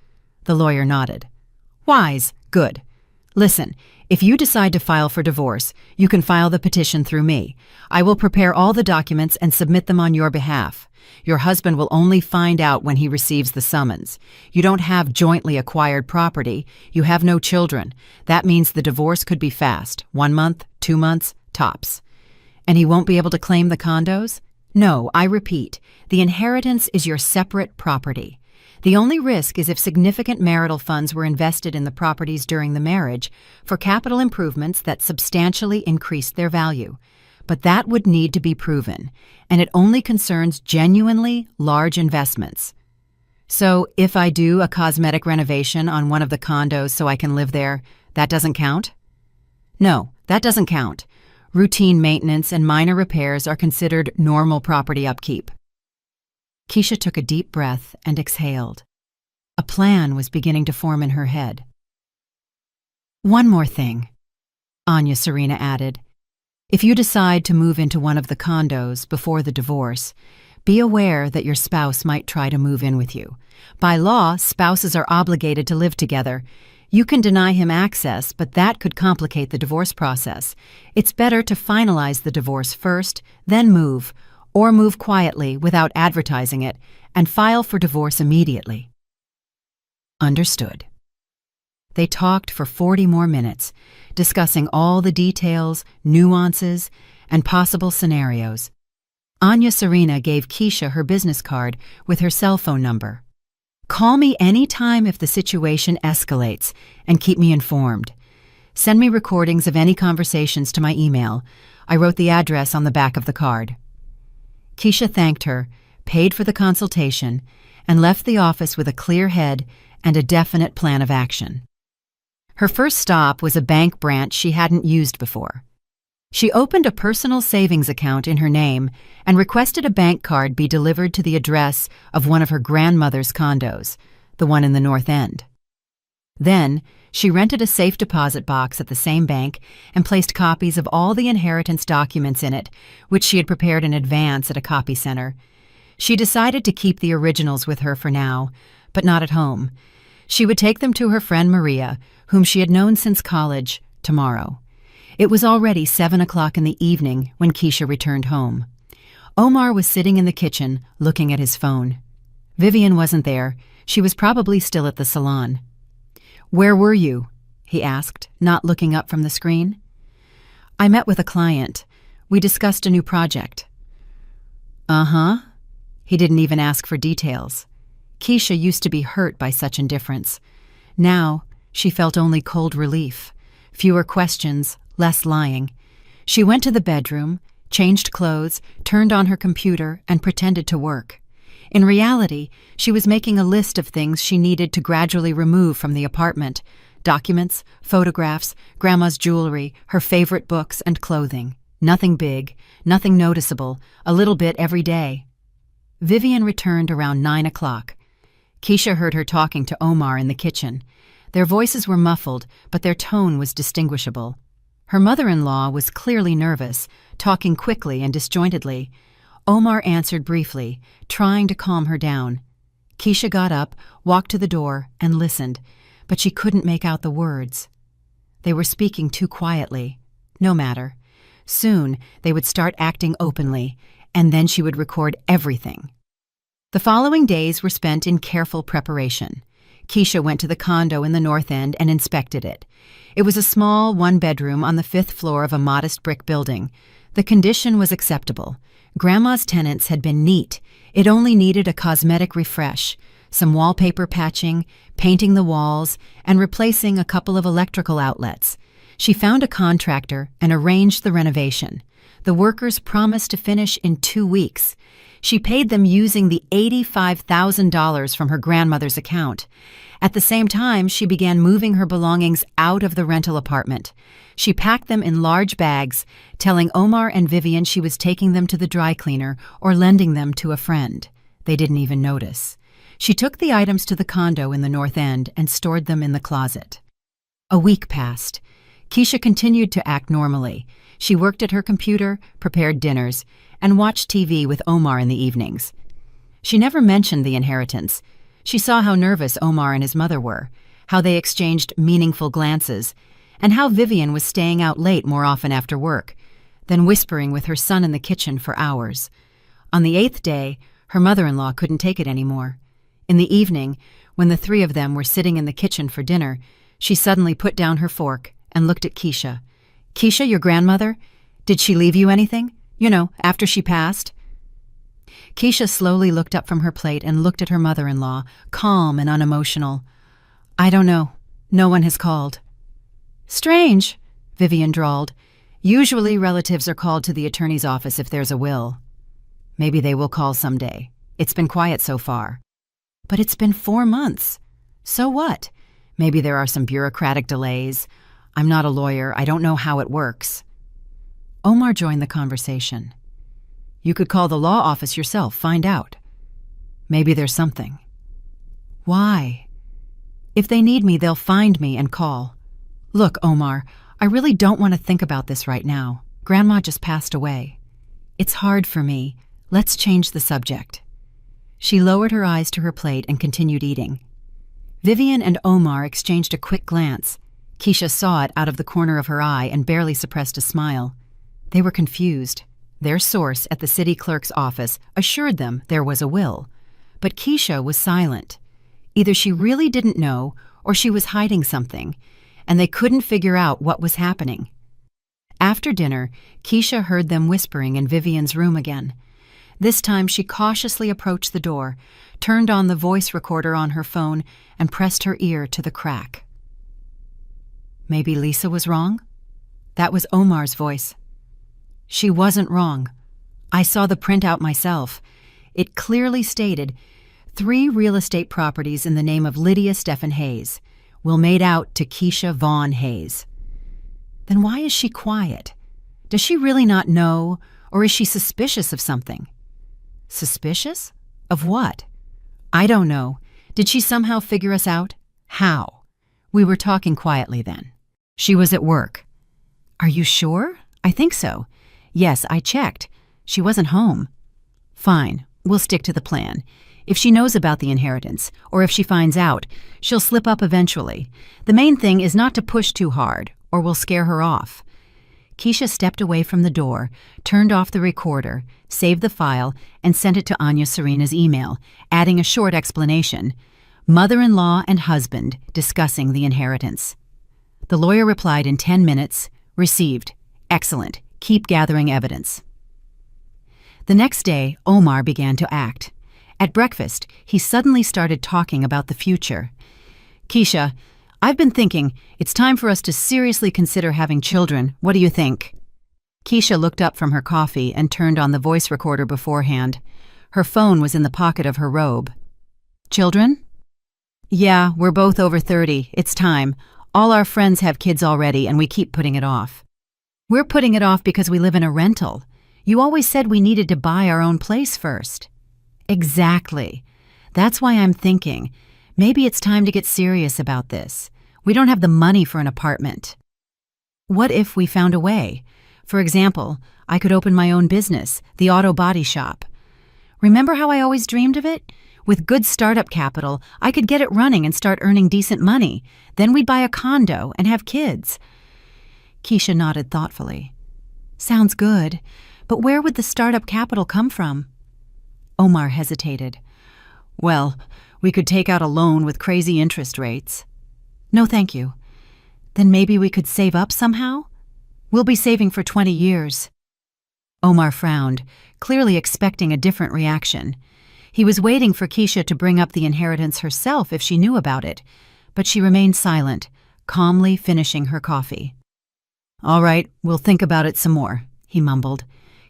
Speaker 1: The lawyer nodded. Wise. Good. Listen, if you decide to file for divorce, you can file the petition through me. I will prepare all the documents and submit them on your behalf. Your husband will only find out when he receives the summons. You don't have jointly acquired property. You have no children. That means the divorce could be fast. 1 month, 2 months, tops. And he won't be able to claim the condos? No, I repeat, the inheritance is your separate property. The only risk is if significant marital funds were invested in the properties during the marriage for capital improvements that substantially increased their value. But that would need to be proven, and it only concerns genuinely large investments. So if I do a cosmetic renovation on one of the condos so I can live there, that doesn't count? No, that doesn't count. Routine maintenance and minor repairs are considered normal property upkeep. Keisha took a deep breath and exhaled. A plan was beginning to form in her head. One more thing, Anya Serena added. If you decide to move into one of the condos before the divorce, be aware that your spouse might try to move in with you. By law, spouses are obligated to live together. You can deny him access, but that could complicate the divorce process. It's better to finalize the divorce first, then move, or move quietly without advertising it, and file for divorce immediately. Understood. They talked for 40 more minutes, discussing all the details, nuances, and possible scenarios. Anya Serena gave Keisha her business card with her cell phone number. Call me any time if the situation escalates, and keep me informed. Send me recordings of any conversations to my email. I wrote the address on the back of the card. Keisha thanked her, paid for the consultation, and left the office with a clear head and a definite plan of action. Her first stop was a bank branch she hadn't used before. She opened a personal savings account in her name and requested a bank card be delivered to the address of one of her grandmother's condos, the one in the North End. Then, she rented a safe deposit box at the same bank and placed copies of all the inheritance documents in it, which she had prepared in advance at a copy center. She decided to keep the originals with her for now, but not at home. She would take them to her friend Maria, whom she had known since college, tomorrow. It was already 7 o'clock in the evening when Keisha returned home. Omar was sitting in the kitchen, looking at his phone. Vivian wasn't there. She was probably still at the salon. "Where were you?" he asked, not looking up from the screen. "I met with a client. We discussed a new project." "Uh-huh." He didn't even ask for details. Keisha used to be hurt by such indifference. Now, she felt only cold relief. Fewer questions, less lying. She went to the bedroom, changed clothes, turned on her computer, and pretended to work. In reality, she was making a list of things she needed to gradually remove from the apartment: documents, photographs, Grandma's jewelry, her favorite books, and clothing. Nothing big, nothing noticeable, a little bit every day. Vivian returned around 9 o'clock. Keisha heard her talking to Omar in the kitchen. Their voices were muffled, but their tone was distinguishable. Her mother-in-law was clearly nervous, talking quickly and disjointedly. Omar answered briefly, trying to calm her down. Keisha got up, walked to the door, and listened, but she couldn't make out the words. They were speaking too quietly. No matter. Soon, they would start acting openly, and then she would record everything. The following days were spent in careful preparation. Keisha went to the condo in the North End and inspected it. It was a small one-bedroom on the 5th floor of a modest brick building. The condition was acceptable. Grandma's tenants had been neat. It only needed a cosmetic refresh, some wallpaper patching, painting the walls, and replacing a couple of electrical outlets. She found a contractor and arranged the renovation. The workers promised to finish in 2 weeks. She paid them using the $85,000 from her grandmother's account. At the same time, she began moving her belongings out of the rental apartment. She packed them in large bags, telling Omar and Vivian she was taking them to the dry cleaner or lending them to a friend. They didn't even notice. She took the items to the condo in the North End and stored them in the closet. A week passed. Keisha continued to act normally. She worked at her computer, prepared dinners, and watched TV with Omar in the evenings. She never mentioned the inheritance. She saw how nervous Omar and his mother were, how they exchanged meaningful glances, and how Vivian was staying out late more often after work, then whispering with her son in the kitchen for hours. On the 8th day, her mother-in-law couldn't take it anymore. In the evening, when the three of them were sitting in the kitchen for dinner, she suddenly put down her fork and looked at Keisha. "Keisha, your grandmother? Did she leave you anything? You know, after she passed?" Keisha slowly looked up from her plate and looked at her mother-in-law, calm and unemotional. "I don't know. No one has called." "Strange," Vivian drawled. "Usually relatives are called to the attorney's office if there's a will." "Maybe they will call someday. It's been quiet so far." "But it's been 4 months. So what? Maybe there are some bureaucratic delays. I'm not a lawyer. I don't know how it works." Omar joined the conversation. "You could call the law office yourself, find out. Maybe there's something." "Why?" "If they need me, they'll find me and call." "Look, Omar, I really don't want to think about this right now. Grandma just passed away. It's hard for me. Let's change the subject." She lowered her eyes to her plate and continued eating. Vivian and Omar exchanged a quick glance. Keisha saw it out of the corner of her eye and barely suppressed a smile. They were confused. Their source at the city clerk's office assured them there was a will, but Keisha was silent. Either she really didn't know or she was hiding something, and they couldn't figure out what was happening. After dinner, Keisha heard them whispering in Vivian's room again. This time she cautiously approached the door, turned on the voice recorder on her phone, and pressed her ear to the crack. Maybe Lisa was wrong? That was Omar's voice. She wasn't wrong. I saw the printout myself. It clearly stated 3 real estate properties in the name of Lydia Stephen Hayes will made out to Keisha Vaughn Hayes. Then why is she quiet? Does she really not know, or is she suspicious of something? Suspicious? Of what? I don't know. Did she somehow figure us out? How? We were talking quietly then. She was at work. Are you sure? I think so. Yes, I checked. She wasn't home. Fine, we'll stick to the plan. If she knows about the inheritance, or if she finds out, she'll slip up eventually. The main thing is not to push too hard, or we'll scare her off. Keisha stepped away from the door, turned off the recorder, saved the file, and sent it to Anya Serena's email, adding a short explanation. Mother-in-law and husband discussing the inheritance. The lawyer replied in 10 minutes, received. Excellent. Keep gathering evidence. The next day, Omar began to act. At breakfast, he suddenly started talking about the future. Keisha, I've been thinking, it's time for us to seriously consider having children. What do you think? Keisha looked up from her coffee and turned on the voice recorder beforehand. Her phone was in the pocket of her robe. Children? Yeah, we're both over 30. It's time. All our friends have kids already, and we keep putting it off. We're putting it off because we live in a rental. You always said we needed to buy our own place first. Exactly. That's why I'm thinking, maybe it's time to get serious about this. We don't have the money for an apartment. What if we found a way? For example, I could open my own business, the auto body shop. Remember how I always dreamed of it? With good startup capital, I could get it running and start earning decent money. Then we'd buy a condo and have kids. Keisha nodded thoughtfully. Sounds good, but where would the startup capital come from? Omar hesitated. Well, we could take out a loan with crazy interest rates. No, thank you. Then maybe we could save up somehow? We'll be saving for 20 years. Omar frowned, clearly expecting a different reaction. He was waiting for Keisha to bring up the inheritance herself if she knew about it, but she remained silent, calmly finishing her coffee. "All right, we'll think about it some more," he mumbled.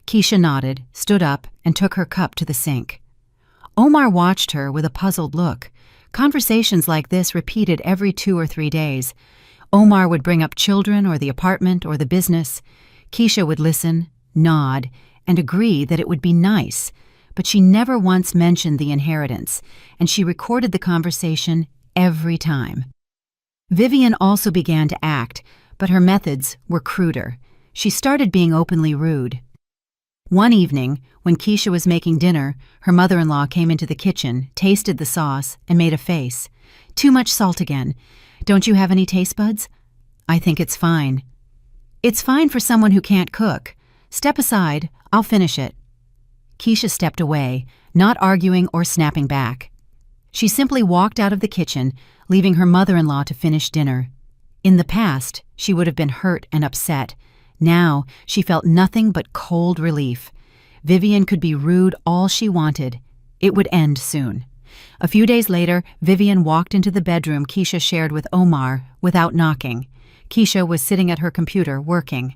Speaker 1: Keisha nodded, stood up, and took her cup to the sink. Omar watched her with a puzzled look. Conversations like this repeated every 2 or 3 days. Omar would bring up children or the apartment or the business. Keisha would listen, nod, and agree that it would be nice, but she never once mentioned the inheritance, and she recorded the conversation every time. Vivian also began to act, but her methods were cruder. She started being openly rude. One evening, when Keisha was making dinner, her mother-in-law came into the kitchen, tasted the sauce, and made a face. "Too much salt again. Don't you have any taste buds?" "I think it's fine." "It's fine for someone who can't cook. Step aside, I'll finish it." Keisha stepped away, not arguing or snapping back. She simply walked out of the kitchen, leaving her mother-in-law to finish dinner. In the past, she would have been hurt and upset. Now, she felt nothing but cold relief. Vivian could be rude all she wanted. It would end soon. A few days later, Vivian walked into the bedroom Keisha shared with Omar without knocking. Keisha was sitting at her computer, working.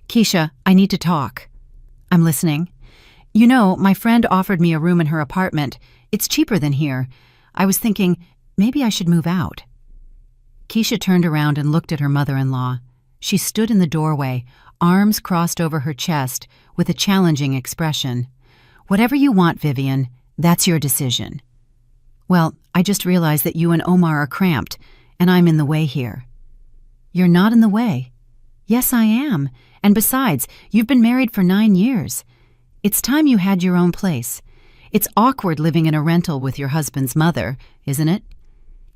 Speaker 1: "Keisha, I need to talk." "I'm listening." "You know, my friend offered me a room in her apartment. It's cheaper than here. I was thinking, maybe I should move out." Keisha turned around and looked at her mother-in-law. She stood in the doorway, arms crossed over her chest, with a challenging expression. "Whatever you want, Vivian, that's your decision." "Well, I just realized that you and Omar are cramped, and I'm in the way here." "You're not in the way." "Yes, I am. And besides, you've been married for 9 years. It's time you had your own place. It's awkward living in a rental with your husband's mother, isn't it?"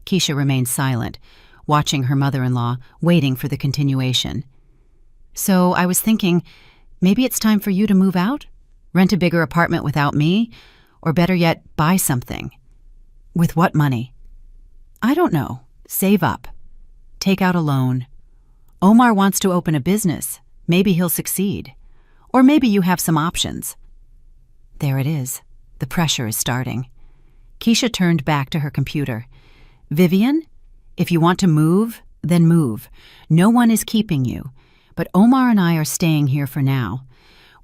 Speaker 1: Keisha remained silent, watching her mother-in-law, waiting for the continuation. "So I was thinking, maybe it's time for you to move out? Rent a bigger apartment without me? Or better yet, buy something." "With what money?" "I don't know. Save up. Take out a loan. Omar wants to open a business. Maybe he'll succeed. Or maybe you have some options." There it is. The pressure is starting. Keisha turned back to her computer. "Vivian, if you want to move, then move. No one is keeping you. But Omar and I are staying here for now.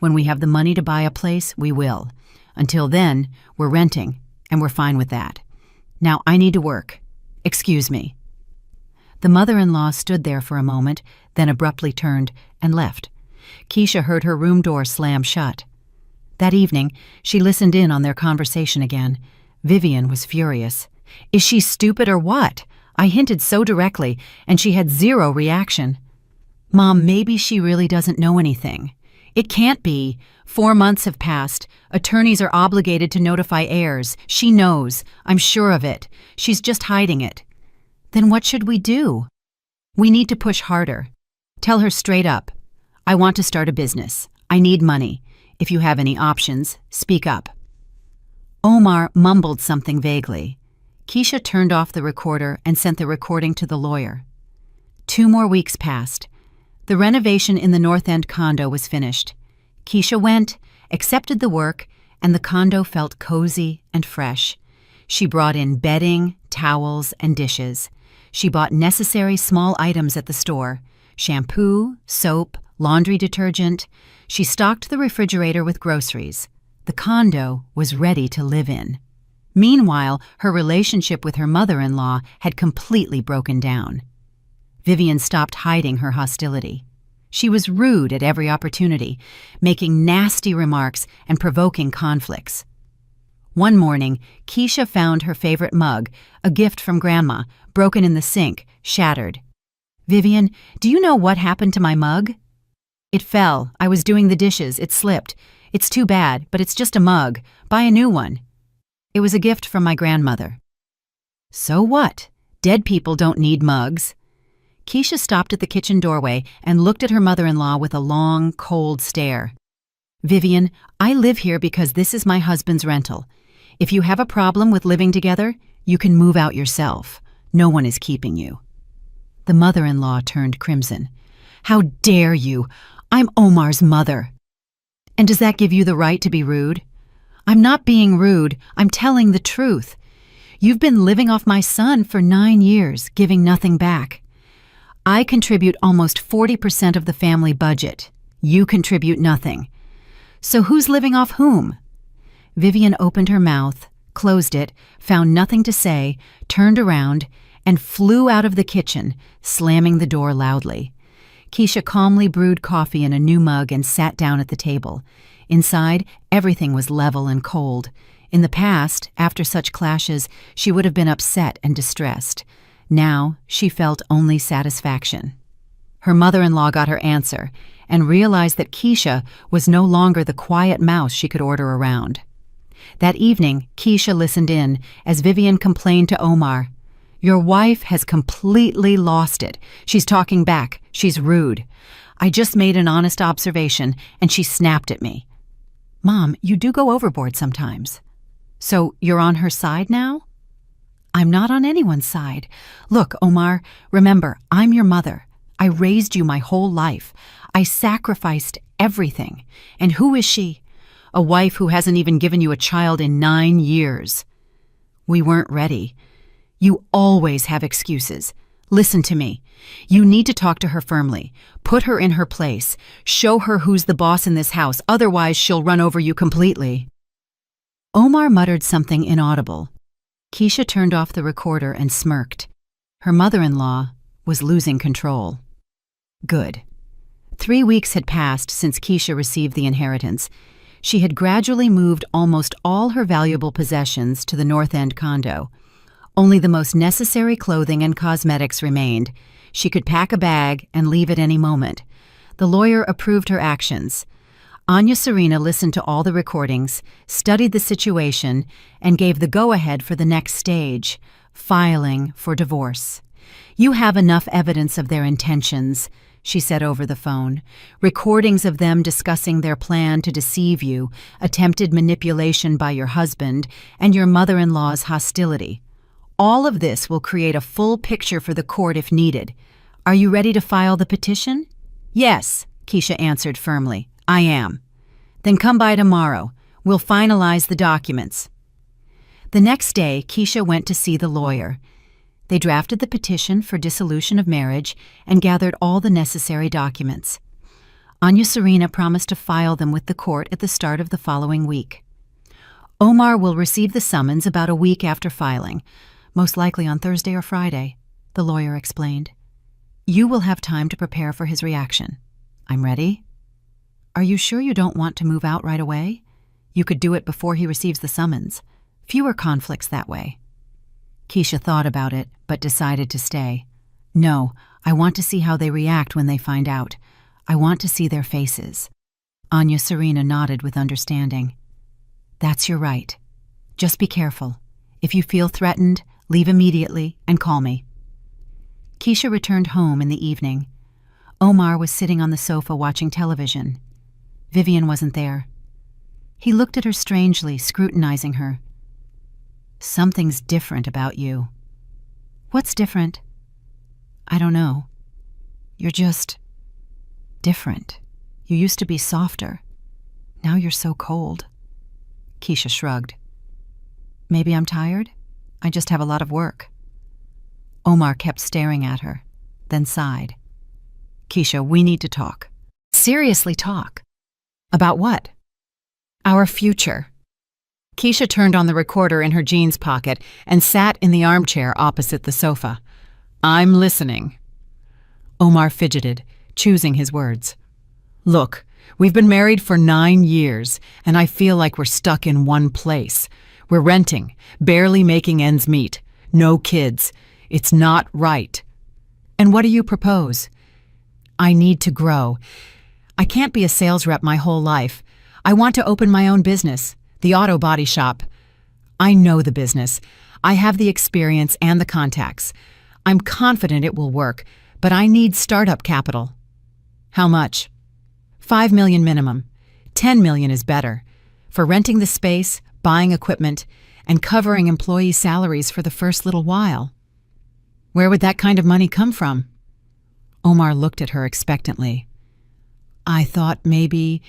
Speaker 1: When we have the money to buy a place, we will. Until then, we're renting, and we're fine with that. Now I need to work. Excuse me." The mother-in-law stood there for a moment, then abruptly turned and left. Keisha heard her room door slam shut. That evening, she listened in on their conversation again. Vivian was furious. "Is she stupid or what? I hinted so directly, and she had zero reaction." "Mom, maybe she really doesn't know anything. It can't be. 4 months have passed. Attorneys are obligated to notify heirs. She knows. I'm sure of it. She's just hiding it." "Then what should we do?" "We need to push harder. Tell her straight up. I want to start a business. I need money. If you have any options, speak up." Omar mumbled something vaguely. Keisha turned off the recorder and sent the recording to the lawyer. 2 more weeks passed. The renovation in the North End condo was finished. Keisha went, accepted the work, and the condo felt cozy and fresh. She brought in bedding, towels, and dishes. She bought necessary small items at the store: shampoo, soap, laundry detergent. She stocked the refrigerator with groceries. The condo was ready to live in. Meanwhile, her relationship with her mother-in-law had completely broken down. Vivian stopped hiding her hostility. She was rude at every opportunity, making nasty remarks and provoking conflicts. One morning, Keisha found her favorite mug, a gift from Grandma, broken in the sink, shattered. "Vivian, do you know what happened to my mug?" "It fell. I was doing the dishes. It slipped. It's too bad, but it's just a mug. Buy a new one." "It was a gift from my grandmother." "So what? Dead people don't need mugs." Keisha stopped at the kitchen doorway and looked at her mother-in-law with a long, cold stare. "Vivian, I live here because this is my husband's rental. If you have a problem with living together, you can move out yourself. No one is keeping you." The mother-in-law turned crimson. "How dare you? I'm Omar's mother." "And does that give you the right to be rude?" "I'm not being rude. I'm telling the truth. You've been living off my son for 9 years, giving nothing back. I contribute almost 40% of the family budget. You contribute nothing. So who's living off whom? Vivian opened her mouth, closed it, found nothing to say, turned around, and flew out of the kitchen, slamming the door loudly. Keisha calmly brewed coffee in a new mug and sat down at the table. Inside, everything was level and cold. In the past, after such clashes, she would have been upset and distressed. Now, she felt only satisfaction. Her mother-in-law got her answer and realized that Keisha was no longer the quiet mouse she could order around. That evening, Keisha listened in as Vivian complained to Omar. "Your wife has completely lost it. She's talking back. She's rude. I just made an honest observation, and she snapped at me." "Mom, you do go overboard sometimes." "So you're on her side now?" "I'm not on anyone's side. Look, Omar, remember, I'm your mother. I raised you my whole life. I sacrificed everything. And who is she? A wife who hasn't even given you a child in 9 years. We weren't ready. You always have excuses. Listen to me. You need to talk to her firmly. Put her in her place. Show her who's the boss in this house. Otherwise, she'll run over you completely." Omar muttered something inaudible. Keisha turned off the recorder and smirked. Her mother-in-law was losing control. Good. 3 weeks had passed since Keisha received the inheritance. She had gradually moved almost all her valuable possessions to the North End condo. Only the most necessary clothing and cosmetics remained. She could pack a bag and leave at any moment. The lawyer approved her actions. Anya Serena listened to all the recordings, studied the situation, and gave the go-ahead for the next stage, filing for divorce. "You have enough evidence of their intentions," she said over the phone. "Recordings of them discussing their plan to deceive you, attempted manipulation by your husband, and your mother-in-law's hostility. All of this will create a full picture for the court if needed. Are you ready to file the petition?" "Yes," Keisha answered firmly. "I am." "Then come by tomorrow. We'll finalize the documents." The next day, Keisha went to see the lawyer. They drafted the petition for dissolution of marriage and gathered all the necessary documents. Anya Serena promised to file them with the court at the start of the following week. Omar will receive the summons about a week after filing, most likely on Thursday or Friday, the lawyer explained. "You will have time to prepare for his reaction. I'm ready." "Are you sure you don't want to move out right away? You could do it before he receives the summons. Fewer conflicts that way." Keisha thought about it, but decided to stay. "No, I want to see how they react when they find out. I want to see their faces." Anya Serena nodded with understanding. "That's your right. Just be careful. If you feel threatened, leave immediately and call me." Keisha returned home in the evening. Omar was sitting on the sofa watching television. Vivian wasn't there. He looked at her strangely, scrutinizing her. "Something's different about you." "What's different?" "I don't know. You're just different. You used to be softer. Now you're so cold." Keisha shrugged. "Maybe I'm tired? I just have a lot of work." Omar kept staring at her, then sighed. "Keisha, we need to talk. Seriously talk." "About what?" "Our future." Keisha turned on the recorder in her jeans pocket and sat in the armchair opposite the sofa. "I'm listening." Omar fidgeted, choosing his words. "Look, we've been married for 9 years, and I feel like we're stuck in one place. We're renting, barely making ends meet. No kids. It's not right." "And what do you propose?" "I need to grow. I can't be a sales rep my whole life. I want to open my own business, the auto body shop. I know the business. I have the experience and the contacts. I'm confident it will work, but I need startup capital." "How much?" $5 million minimum. $10 million is better. For renting the space, buying equipment, and covering employee salaries for the first little while." "Where would that kind of money come from?" Omar looked at her expectantly. "I thought maybe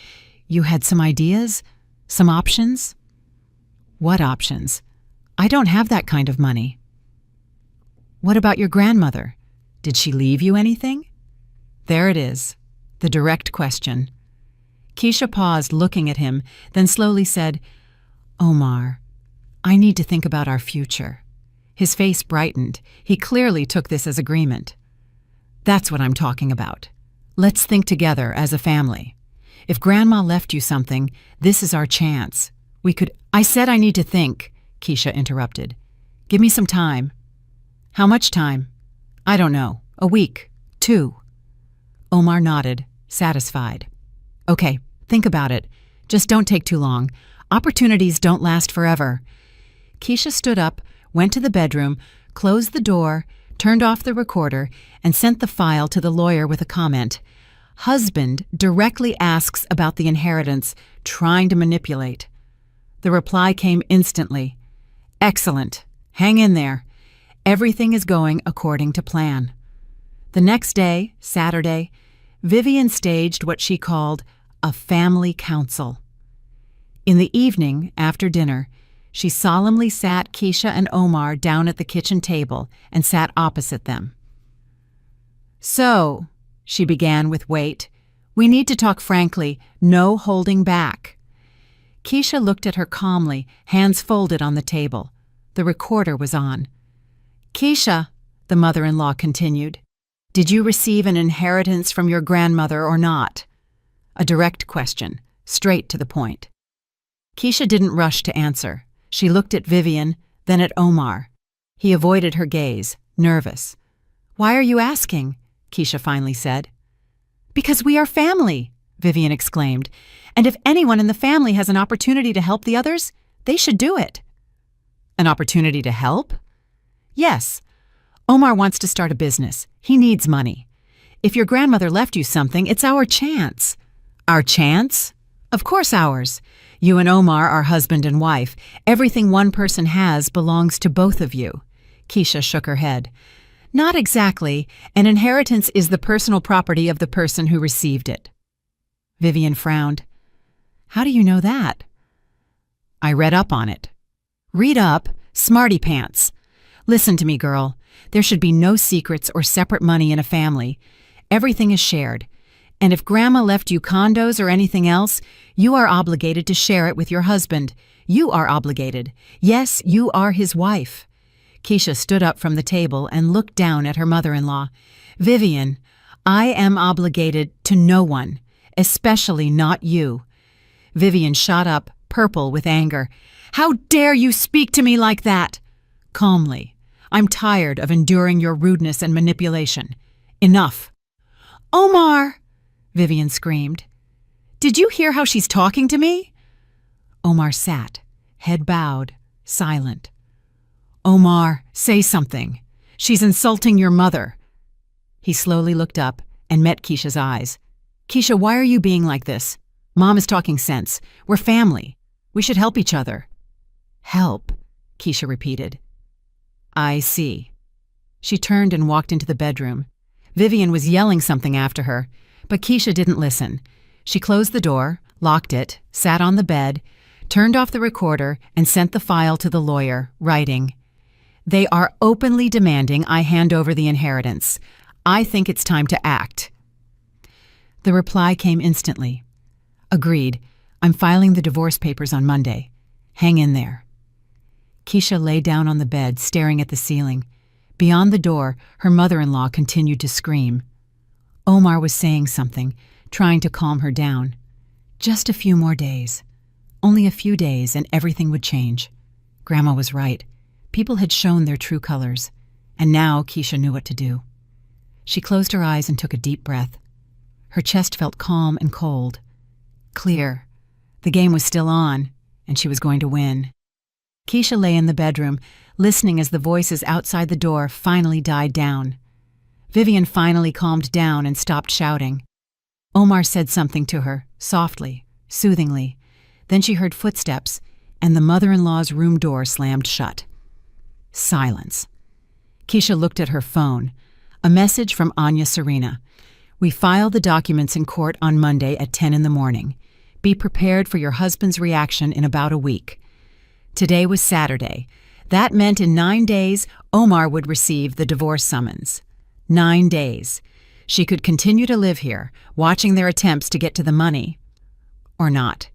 Speaker 1: you had some ideas, some options." "What options? I don't have that kind of money." "What about your grandmother? Did she leave you anything? There it is, the direct question. Keisha paused, looking at him, then slowly said, Omar, I need to think about our future. His face brightened. He clearly took this as agreement. That's what I'm talking about. Let's think together as a family. If Grandma left you something, this is our chance. I said I need to think, Keisha interrupted. Give me some time. How much time? I don't know. A week. 2. Omar nodded, satisfied. Okay, think about it. Just don't take too long. Opportunities don't last forever. Keisha stood up, went to the bedroom, closed the door, turned off the recorder, and sent the file to the lawyer with a comment. Husband directly asks about the inheritance, trying to manipulate. The reply came instantly. Excellent. Hang in there. Everything is going according to plan. The next day, Saturday, Vivian staged what she called a family council. In the evening, after dinner, she solemnly sat Keisha and Omar down at the kitchen table and sat opposite them. So, she began with weight, we need to talk frankly, no holding back. Keisha looked at her calmly, hands folded on the table. The recorder was on. Keisha, the mother-in-law continued, did you receive an inheritance from your grandmother or not? A direct question, straight to the point. Keisha didn't rush to answer. She looked at Vivian, then at Omar. He avoided her gaze, nervous. Why are you asking? Keisha finally said. Because we are family, Vivian exclaimed. And if anyone in the family has an opportunity to help the others, they should do it. An opportunity to help? Yes. Omar wants to start a business. He needs money. If your grandmother left you something, it's our chance. Our chance? Of course ours. You and Omar are husband and wife. Everything one person has belongs to both of you. Keisha shook her head. Not exactly. An inheritance is the personal property of the person who received it. Vivian frowned. How do you know that? I read up on it. Read up? Smarty pants. Listen to me, girl. There should be no secrets or separate money in a family. Everything is shared. And if Grandma left you condos or anything else, you are obligated to share it with your husband. You are obligated. Yes, you are his wife. Keisha stood up from the table and looked down at her mother-in-law. Vivian, I am obligated to no one, especially not you. Vivian shot up, purple with anger. How dare you speak to me like that? Calmly. I'm tired of enduring your rudeness and manipulation. Enough. Omar! Vivian screamed. Did you hear how she's talking to me? Omar sat, head bowed, silent. Omar, say something. She's insulting your mother. He slowly looked up and met Keisha's eyes. Keisha, why are you being like this? Mom is talking sense. We're family. We should help each other. Help, Keisha repeated. I see. She turned and walked into the bedroom. Vivian was yelling something after her, but Keisha didn't listen. She closed the door, locked it, sat on the bed, turned off the recorder, and sent the file to the lawyer, writing, They are openly demanding I hand over the inheritance. I think it's time to act. The reply came instantly. Agreed. I'm filing the divorce papers on Monday. Hang in there. Keisha lay down on the bed, staring at the ceiling. Beyond the door, her mother-in-law continued to scream. Omar was saying something, trying to calm her down. Just a few more days. Only a few days and everything would change. Grandma was right. People had shown their true colors, and now Keisha knew what to do. She closed her eyes and took a deep breath. Her chest felt calm and cold. Clear. The game was still on, and she was going to win. Keisha lay in the bedroom, listening as the voices outside the door finally died down. Vivian finally calmed down and stopped shouting. Omar said something to her, softly, soothingly. Then she heard footsteps, and the mother-in-law's room door slammed shut. Silence. Keisha looked at her phone. A message from Anya Serena. We file the documents in court on Monday at 10 in the morning. Be prepared for your husband's reaction in about a week. Today was Saturday. That meant in 9 days, Omar would receive the divorce summons. 9 days. She could continue to live here, watching their attempts to get to the money. Or not.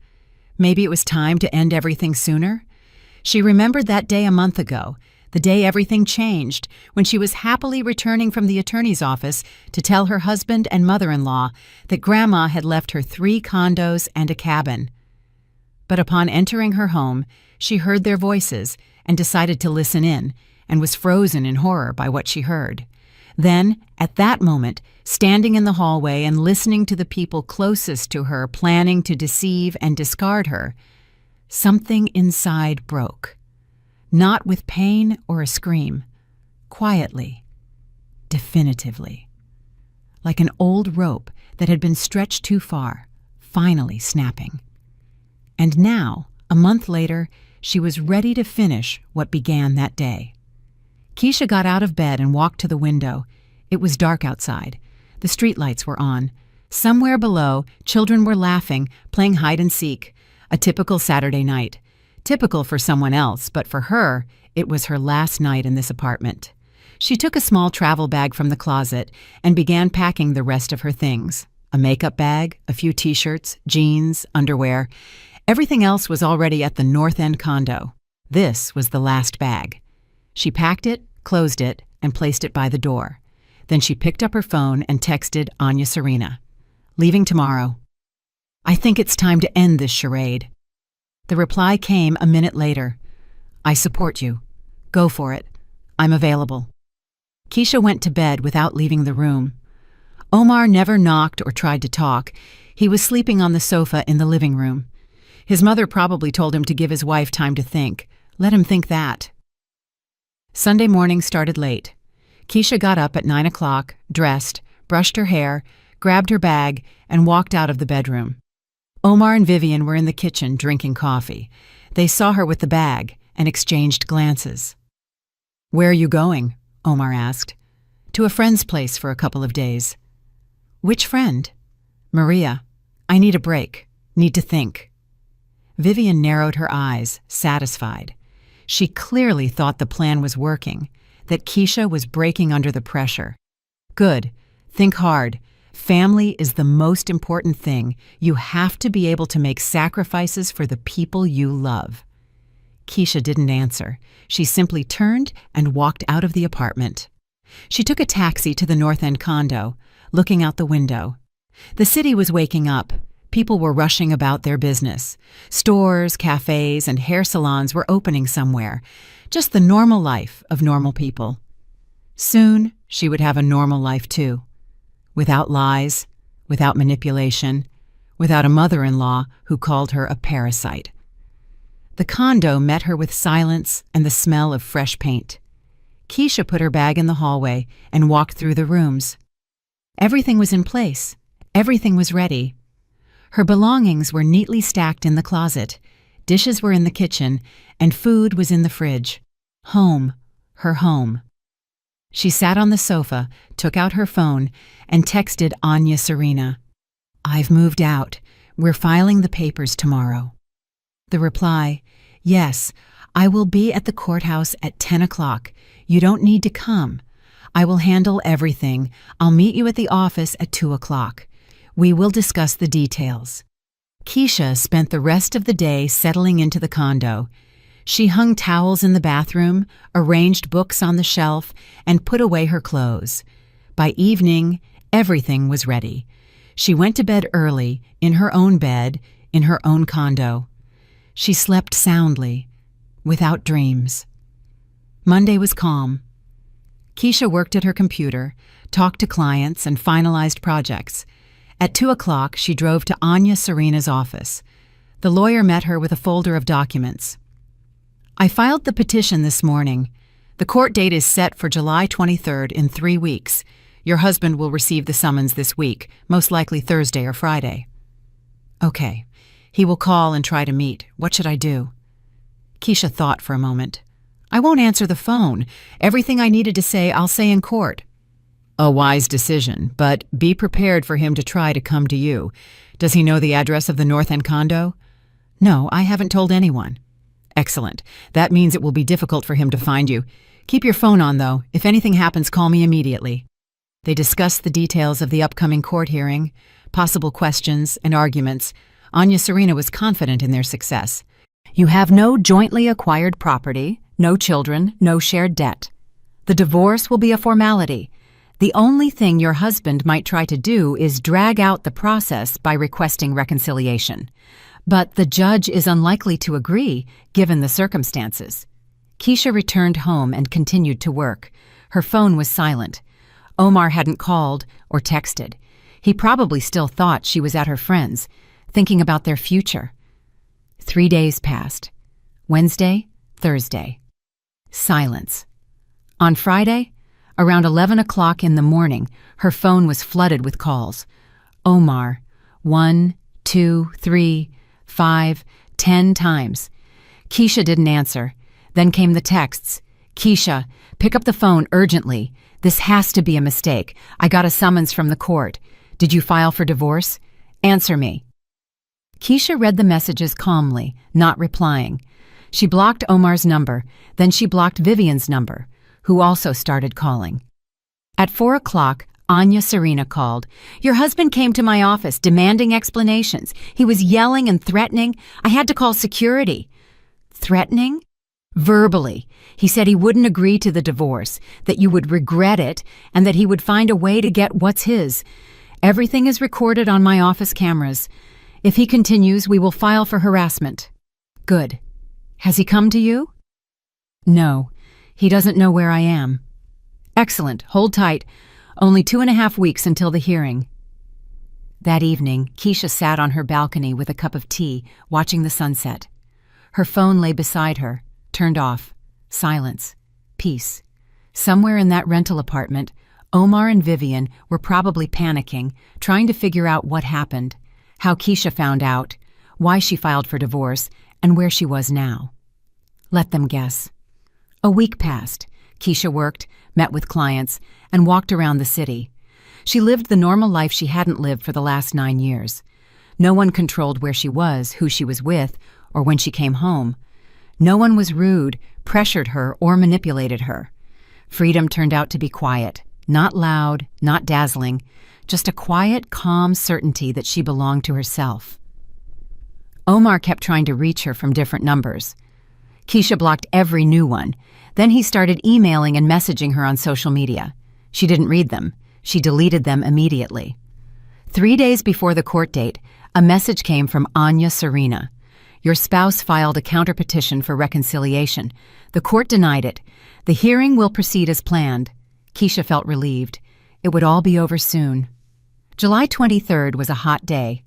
Speaker 1: Maybe it was time to end everything sooner? She remembered that day a month ago, the day everything changed, when she was happily returning from the attorney's office to tell her husband and mother-in-law that Grandma had left her 3 condos and a cabin. But upon entering her home, she heard their voices and decided to listen in, and was frozen in horror by what she heard. Then, at that moment, standing in the hallway and listening to the people closest to her planning to deceive and discard her, something inside broke. Not with pain or a scream, quietly, definitively. Like an old rope that had been stretched too far, finally snapping. And now, a month later, she was ready to finish what began that day. Keisha got out of bed and walked to the window. It was dark outside. The streetlights were on. Somewhere below, children were laughing, playing hide and seek. A typical Saturday night. Typical for someone else, but for her, it was her last night in this apartment. She took a small travel bag from the closet and began packing the rest of her things. A makeup bag, a few t-shirts, jeans, underwear. Everything else was already at the North End condo. This was the last bag. She packed it, closed it, and placed it by the door. Then she picked up her phone and texted Anya Serena. "Leaving tomorrow. I think it's time to end this charade." The reply came a minute later. "I support you. Go for it. I'm available." Keisha went to bed without leaving the room. Omar never knocked or tried to talk. He was sleeping on the sofa in the living room. His mother probably told him to give his wife time to think. Let him think that. Sunday morning started late. Keisha got up at 9 o'clock, dressed, brushed her hair, grabbed her bag, and walked out of the bedroom. Omar and Vivian were in the kitchen drinking coffee. They saw her with the bag and exchanged glances. "Where are you going?" Omar asked. "To a friend's place for a couple of days." "Which friend?" "Maria. I need a break. Need to think." Vivian narrowed her eyes, satisfied. She clearly thought the plan was working, that Keisha was breaking under the pressure. Good. Think hard. Family is the most important thing. You have to be able to make sacrifices for the people you love. Keisha didn't answer. She simply turned and walked out of the apartment. She took a taxi to the North End condo, looking out the window. The city was waking up. People were rushing about their business. Stores, cafes, and hair salons were opening somewhere. Just the normal life of normal people. Soon, she would have a normal life too. Without lies, without manipulation, without a mother-in-law who called her a parasite. The condo met her with silence and the smell of fresh paint. Keisha put her bag in the hallway and walked through the rooms. Everything was in place. Everything was ready. Her belongings were neatly stacked in the closet, dishes were in the kitchen, and food was in the fridge. Home, her home. She sat on the sofa, took out her phone, and texted Anya Serena. "I've moved out. We're filing the papers tomorrow." The reply, "Yes, I will be at the courthouse at 10 o'clock. You don't need to come. I will handle everything. I'll meet you at the office at 2 o'clock. We will discuss the details." Keisha spent the rest of the day settling into the condo. She hung towels in the bathroom, arranged books on the shelf, and put away her clothes. By evening, everything was ready. She went to bed early, in her own bed, in her own condo. She slept soundly, without dreams. Monday was calm. Keisha worked at her computer, talked to clients, and finalized projects. At 2 o'clock, she drove to Anya Serena's office. The lawyer met her with a folder of documents. "I filed the petition this morning. The court date is set for July 23rd in 3 weeks. Your husband will receive the summons this week, most likely Thursday or Friday." "Okay. He will call and try to meet. What should I do?" Keisha thought for a moment. "I won't answer the phone. Everything I needed to say, I'll say in court." "A wise decision, but be prepared for him to try to come to you. Does he know the address of the North End condo?" "No, I haven't told anyone." "Excellent. That means it will be difficult for him to find you. Keep your phone on, though. If anything happens, call me immediately." They discussed the details of the upcoming court hearing, possible questions, and arguments. Anya Serena was confident in their success. You have no jointly acquired property, no children, no shared debt. The divorce will be a formality. The only thing your husband might try to do is drag out the process by requesting reconciliation. But the judge is unlikely to agree, given the circumstances. Keisha returned home and continued to work. Her phone was silent. Omar hadn't called or texted. He probably still thought she was at her friend's, thinking about their future. 3 days passed. Wednesday, Thursday. Silence. On Friday, around 11 o'clock in the morning, her phone was flooded with calls. Omar, 1, 2, 3, 5, 10 times. Keisha didn't answer. Then came the texts. Keisha, pick up the phone urgently. This has to be a mistake. I got a summons from the court. Did you file for divorce? Answer me. Keisha read the messages calmly, not replying. She blocked Omar's number, then she blocked Vivian's number, who also started calling. At 4 o'clock, Anya Serena called. Your husband came to my office demanding explanations. He was yelling and threatening. I had to call security. Threatening? Verbally. He said he wouldn't agree to the divorce, that you would regret it, and that he would find a way to get what's his. Everything is recorded on my office cameras. If he continues, we will file for harassment. Good. Has he come to you? No. He doesn't know where I am. Excellent. Hold tight. Only 2.5 weeks until the hearing. That evening, Keisha sat on her balcony with a cup of tea, watching the sunset. Her phone lay beside her, turned off. Silence. Peace. Somewhere in that rental apartment, Omar and Vivian were probably panicking, trying to figure out what happened, how Keisha found out, why she filed for divorce, and where she was now. Let them guess. A week passed. Keisha worked, met with clients, and walked around the city. She lived the normal life she hadn't lived for the last 9 years. No one controlled where she was, who she was with, or when she came home. No one was rude, pressured her, or manipulated her. Freedom turned out to be quiet, not loud, not dazzling, just a quiet, calm certainty that she belonged to herself. Omar kept trying to reach her from different numbers. Keisha blocked every new one. Then he started emailing and messaging her on social media. She didn't read them. She deleted them immediately. 3 days before the court date, a message came from Anya Serena. Your spouse filed a counterpetition for reconciliation. The court denied it. The hearing will proceed as planned. Keisha felt relieved. It would all be over soon. July 23rd was a hot day.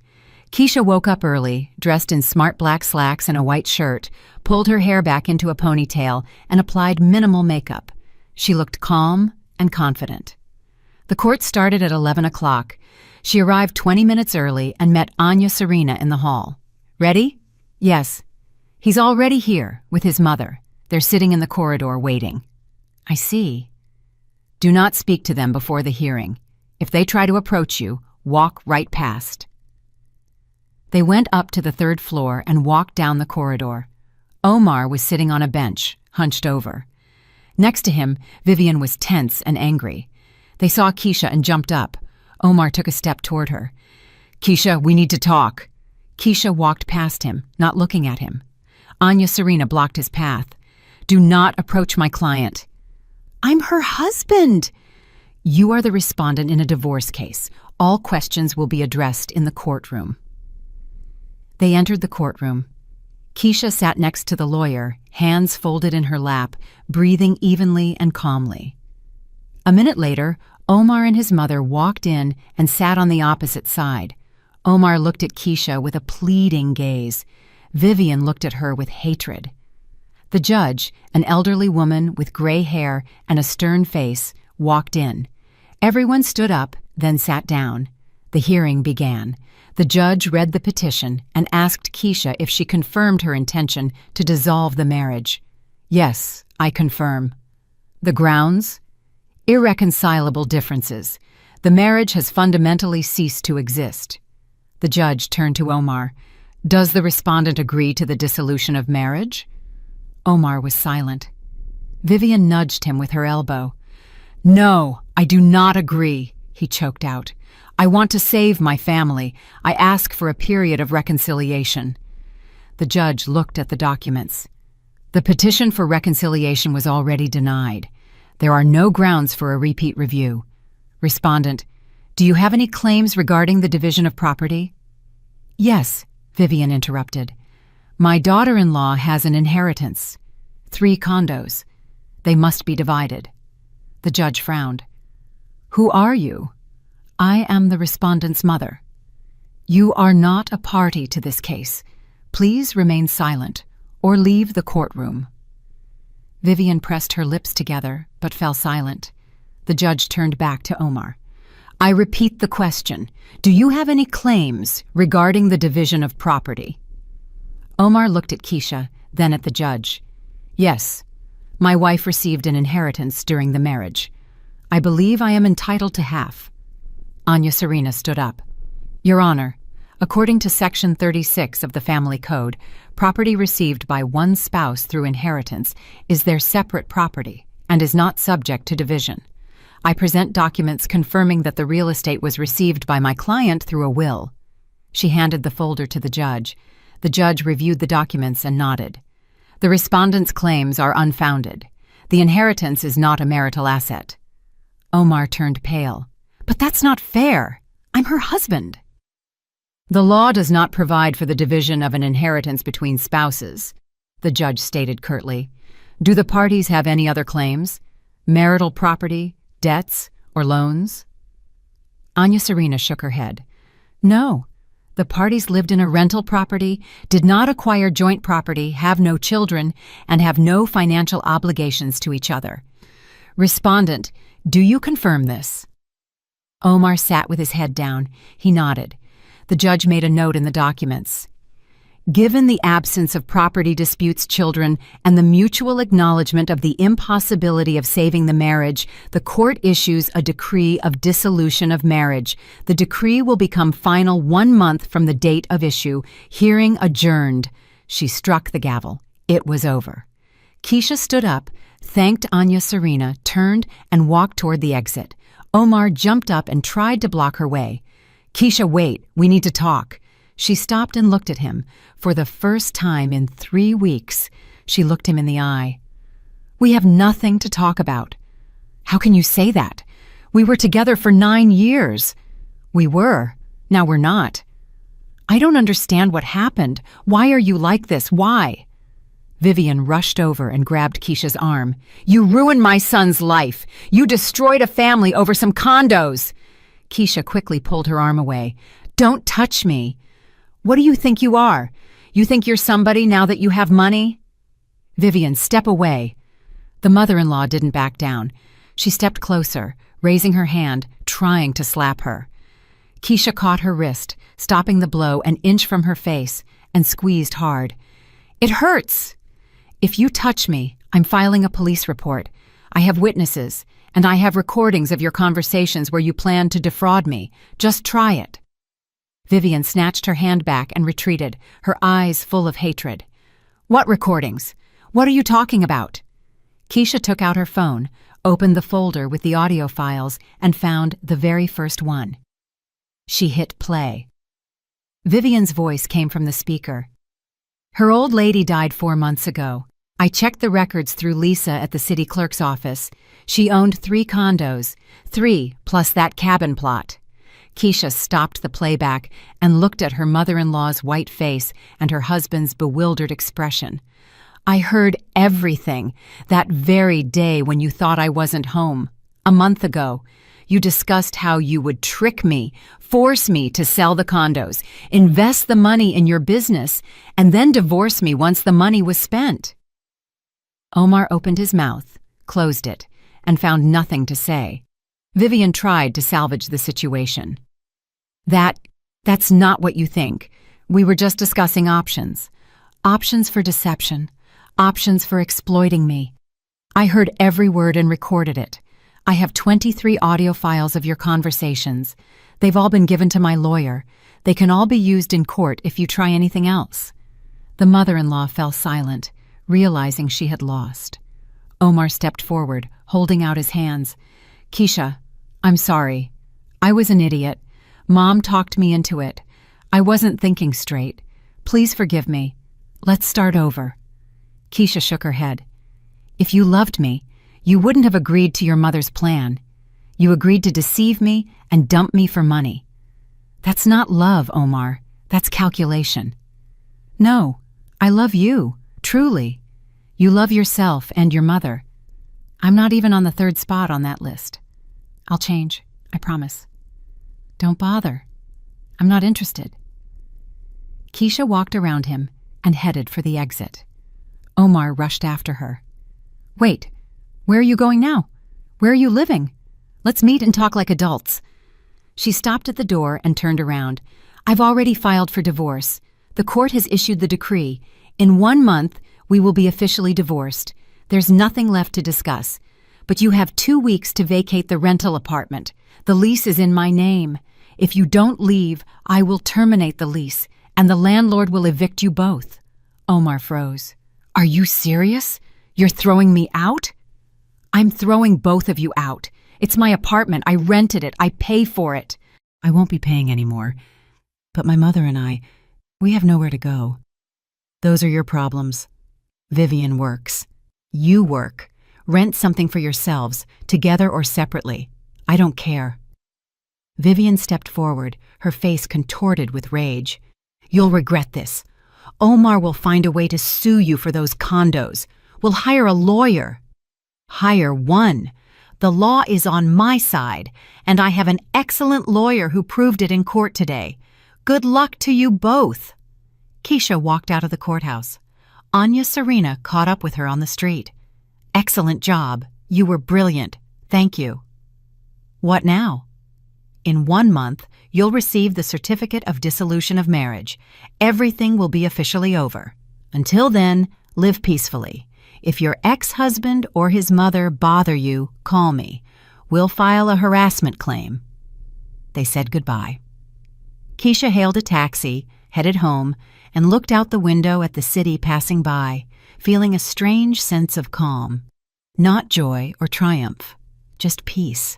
Speaker 1: Keisha woke up early, dressed in smart black slacks and a white shirt, pulled her hair back into a ponytail, and applied minimal makeup. She looked calm and confident. The court started at 11 o'clock. She arrived 20 minutes early and met Anya Serena in the hall. Ready? Yes. He's already here, with his mother. They're sitting in the corridor waiting. I see. Do not speak to them before the hearing. If they try to approach you, walk right past. They went up to the 3rd floor and walked down the corridor. Omar was sitting on a bench, hunched over. Next to him, Vivian was tense and angry. They saw Keisha and jumped up. Omar took a step toward her. Keisha, we need to talk. Keisha walked past him, not looking at him. Anya Serena blocked his path. Do not approach my client. I'm her husband. You are the respondent in a divorce case. All questions will be addressed in the courtroom. They entered the courtroom. Keisha sat next to the lawyer, hands folded in her lap, breathing evenly and calmly. A minute later, Omar and his mother walked in and sat on the opposite side. Omar looked at Keisha with a pleading gaze. Vivian looked at her with hatred. The judge, an elderly woman with gray hair and a stern face, walked in. Everyone stood up, then sat down. The hearing began. The judge read the petition and asked Keisha if she confirmed her intention to dissolve the marriage. Yes, I confirm. The grounds? Irreconcilable differences. The marriage has fundamentally ceased to exist. The judge turned to Omar. Does the respondent agree to the dissolution of marriage? Omar was silent. Vivian nudged him with her elbow. "No, I do not agree," he choked out. "I want to save my family. I ask for a period of reconciliation." The judge looked at the documents. The petition for reconciliation was already denied. There are no grounds for a repeat review. Respondent, do you have any claims regarding the division of property? Yes, Vivian interrupted. My daughter-in-law has an inheritance. 3 condos. They must be divided. The judge frowned. Who are you? I am the respondent's mother. You are not a party to this case. Please remain silent or leave the courtroom. Vivian pressed her lips together but fell silent. The judge turned back to Omar. I repeat the question. Do you have any claims regarding the division of property? Omar looked at Keisha, then at the judge. Yes, my wife received an inheritance during the marriage. I believe I am entitled to half. Anya Serena stood up. Your Honor, according to Section 36 of the Family Code, property received by one spouse through inheritance is their separate property and is not subject to division. I present documents confirming that the real estate was received by my client through a will. She handed the folder to the judge. The judge reviewed the documents and nodded. The respondent's claims are unfounded. The inheritance is not a marital asset. Omar turned pale. But that's not fair. I'm her husband. The law does not provide for the division of an inheritance between spouses, the judge stated curtly. Do the parties have any other claims? Marital property, debts, or loans? Anya Serena shook her head. No. The parties lived in a rental property, did not acquire joint property, have no children, and have no financial obligations to each other. Respondent, do you confirm this? Omar sat with his head down. He nodded. The judge made a note in the documents. Given the absence of property disputes, children, and the mutual acknowledgement of the impossibility of saving the marriage, the court issues a decree of dissolution of marriage. The decree will become final 1 month from the date of issue. Hearing adjourned. She struck the gavel. It was over. Keisha stood up, thanked Anya Serena, turned, and walked toward the exit. Omar jumped up and tried to block her way. Keisha, wait, we need to talk. She stopped and looked at him. For the first time in 3 weeks, she looked him in the eye. We have nothing to talk about. How can you say that? We were together for 9 years. We were. Now we're not. I don't understand what happened. Why are you like this? Why? Vivian rushed over and grabbed Keisha's arm. You ruined my son's life. You destroyed a family over some condos. Keisha quickly pulled her arm away. Don't touch me. What do you think you are? You think you're somebody now that you have money? Vivian, step away. The mother-in-law didn't back down. She stepped closer, raising her hand, trying to slap her. Keisha caught her wrist, stopping the blow an inch from her face, and squeezed hard. It hurts. If you touch me, I'm filing a police report. I have witnesses, and I have recordings of your conversations where you planned to defraud me. Just try it. Vivian snatched her hand back and retreated, her eyes full of hatred. What recordings? What are you talking about? Keisha took out her phone, opened the folder with the audio files, and found the very first one. She hit play. Vivian's voice came from the speaker. Her old lady died 4 months ago. I checked the records through Lisa at the city clerk's office. She owned 3 condos, 3 plus that cabin plot. Keisha stopped the playback and looked at her mother-in-law's white face and her husband's bewildered expression. I heard everything that very day when you thought I wasn't home. A month ago, you discussed how you would trick me, force me to sell the condos, invest the money in your business, and then divorce me once the money was spent. Omar opened his mouth, closed it, and found nothing to say. Vivian tried to salvage the situation. That's not what you think. We were just discussing options. Options for deception. Options for exploiting me. I heard every word and recorded it. I have 23 audio files of your conversations. They've all been given to my lawyer. They can all be used in court if you try anything else. The mother-in-law fell silent, realizing she had lost. Omar stepped forward, holding out his hands. Keisha, I'm sorry. I was an idiot. Mom talked me into it. I wasn't thinking straight. Please forgive me. Let's start over. Keisha shook her head. If you loved me, you wouldn't have agreed to your mother's plan. You agreed to deceive me and dump me for money. That's not love, Omar. That's calculation. No, I love you, truly. You love yourself and your mother. I'm not even on the third spot on that list. I'll change, I promise. Don't bother. I'm not interested. Keisha walked around him and headed for the exit. Omar rushed after her. Wait, where are you going now? Where are you living? Let's meet and talk like adults. She stopped at the door and turned around. I've already filed for divorce. The court has issued the decree. In 1 month, we will be officially divorced. There's nothing left to discuss. But you have 2 weeks to vacate the rental apartment. The lease is in my name. If you don't leave, I will terminate the lease, and the landlord will evict you both. Omar froze. Are you serious? You're throwing me out? I'm throwing both of you out. It's my apartment. I rented it. I pay for it. I won't be paying anymore. But my mother and we have nowhere to go. Those are your problems. Vivian works. You work. Rent something for yourselves, together or separately. I don't care. Vivian stepped forward, her face contorted with rage. You'll regret this. Omar will find a way to sue you for those condos. We'll hire a lawyer. Hire one. The law is on my side, and I have an excellent lawyer who proved it in court today. Good luck to you both. Keisha walked out of the courthouse. Anya Serena caught up with her on the street. Excellent job. You were brilliant. Thank you. What now? In 1 month, you'll receive the certificate of dissolution of marriage. Everything will be officially over. Until then, live peacefully. If your ex-husband or his mother bother you, call me. We'll file a harassment claim. They said goodbye. Keisha hailed a taxi, headed home, and looked out the window at the city passing by, feeling a strange sense of calm. Not joy or triumph, just peace.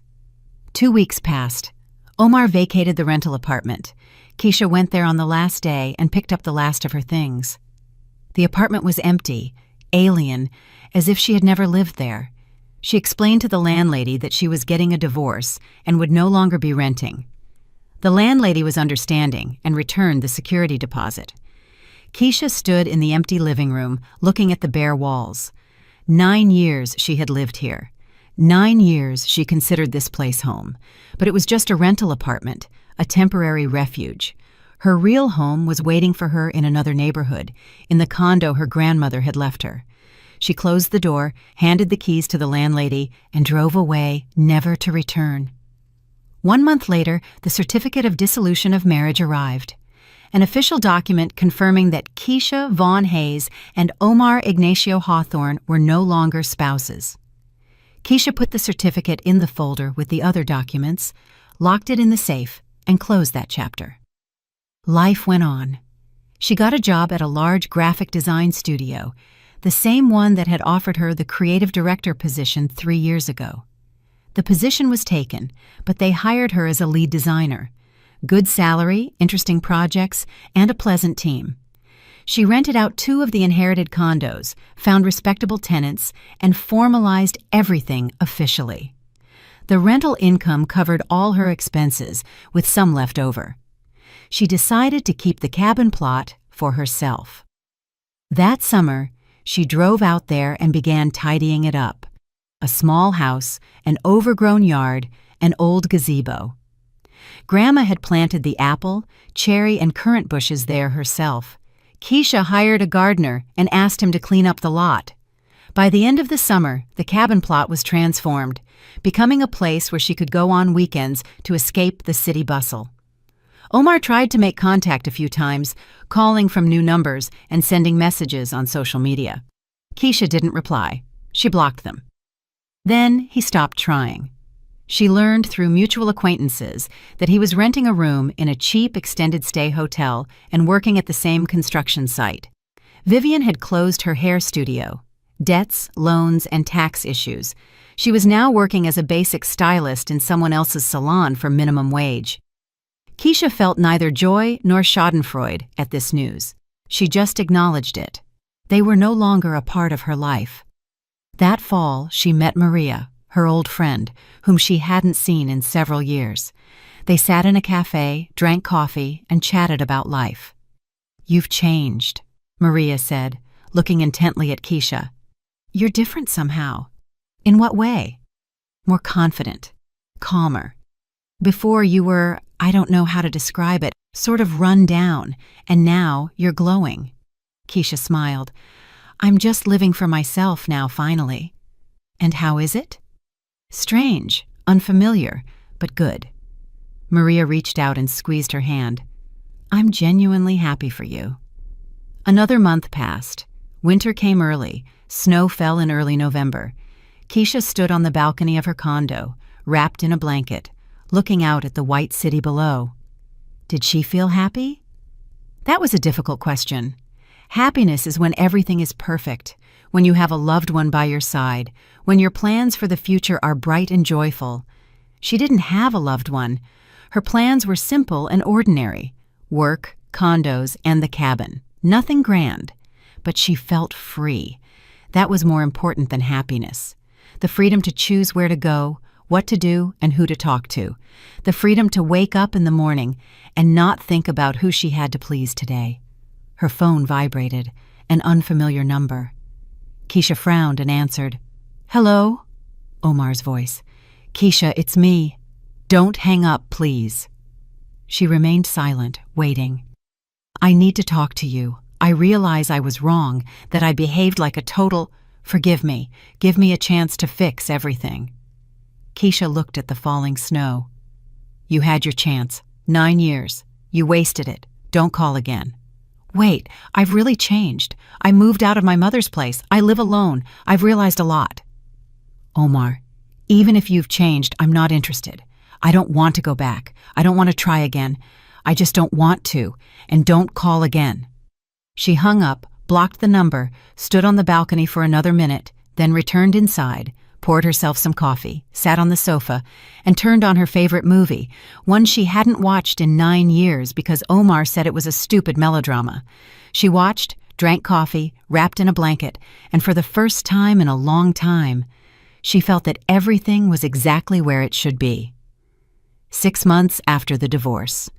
Speaker 1: 2 weeks passed. Omar vacated the rental apartment. Keisha went there on the last day and picked up the last of her things. The apartment was empty, alien, as if she had never lived there. She explained to the landlady that she was getting a divorce and would no longer be renting. The landlady was understanding and returned the security deposit. Keisha stood in the empty living room, looking at the bare walls. 9 years she had lived here. 9 years she considered this place home, but it was just a rental apartment, a temporary refuge. Her real home was waiting for her in another neighborhood, in the condo her grandmother had left her. She closed the door, handed the keys to the landlady, and drove away, never to return. 1 month later, the certificate of dissolution of marriage arrived. An official document confirming that Keisha Vaughn Hayes and Omar Ignacio Hawthorne were no longer spouses. Keisha put the certificate in the folder with the other documents, locked it in the safe, and closed that chapter. Life went on. She got a job at a large graphic design studio, the same one that had offered her the creative director position 3 years ago. The position was taken, but they hired her as a lead designer. Good salary, interesting projects, and a pleasant team. She rented out 2 of the inherited condos, found respectable tenants, and formalized everything officially. The rental income covered all her expenses, with some left over. She decided to keep the cabin plot for herself. That summer, she drove out there and began tidying it up. A small house, an overgrown yard, an old gazebo. Grandma had planted the apple, cherry, and currant bushes there herself. Keisha hired a gardener and asked him to clean up the lot. By the end of the summer, the cabin plot was transformed, becoming a place where she could go on weekends to escape the city bustle. Omar tried to make contact a few times, calling from new numbers and sending messages on social media. Keisha didn't reply. She blocked them. Then he stopped trying. She learned through mutual acquaintances that he was renting a room in a cheap extended stay hotel and working at the same construction site. Vivian had closed her hair studio. Debts, loans, and tax issues. She was now working as a basic stylist in someone else's salon for minimum wage. Keisha felt neither joy nor schadenfreude at this news. She just acknowledged it. They were no longer a part of her life. That fall, she met Maria, her old friend, whom she hadn't seen in several years. They sat in a cafe, drank coffee, and chatted about life. "You've changed," Maria said, looking intently at Keisha. "You're different somehow." "In what way?" "More confident, calmer. Before you were, I don't know how to describe it, sort of run down, and now you're glowing." Keisha smiled. "I'm just living for myself now, finally." "And how is it?" "Strange, unfamiliar, but good." Maria reached out and squeezed her hand. "I'm genuinely happy for you." Another month passed. Winter came early. Snow fell in early November. Keisha stood on the balcony of her condo, wrapped in a blanket, looking out at the white city below. Did she feel happy? That was a difficult question. Happiness is when everything is perfect, when you have a loved one by your side, when your plans for the future are bright and joyful. She didn't have a loved one. Her plans were simple and ordinary: work, condos, and the cabin. Nothing grand. But she felt free. That was more important than happiness. The freedom to choose where to go, what to do, and who to talk to. The freedom to wake up in the morning and not think about who she had to please today. Her phone vibrated, an unfamiliar number. Keisha frowned and answered. "Hello?" Omar's voice. "Keisha, it's me. Don't hang up, please." She remained silent, waiting. "I need to talk to you. I realize I was wrong, that I behaved like a total... Forgive me. Give me a chance to fix everything." Keisha looked at the falling snow. "You had your chance. 9 years. You wasted it. Don't call again." "Wait, I've really changed. I moved out of my mother's place. I live alone. I've realized a lot." "Omar, even if you've changed, I'm not interested. I don't want to go back. I don't want to try again. I just don't want to. And don't call again." She hung up, blocked the number, stood on the balcony for another minute, then returned inside, poured herself some coffee, sat on the sofa, and turned on her favorite movie, one she hadn't watched in 9 years because Omar said it was a stupid melodrama. She watched, drank coffee, wrapped in a blanket, and for the first time in a long time, she felt that everything was exactly where it should be. 6 months after the divorce.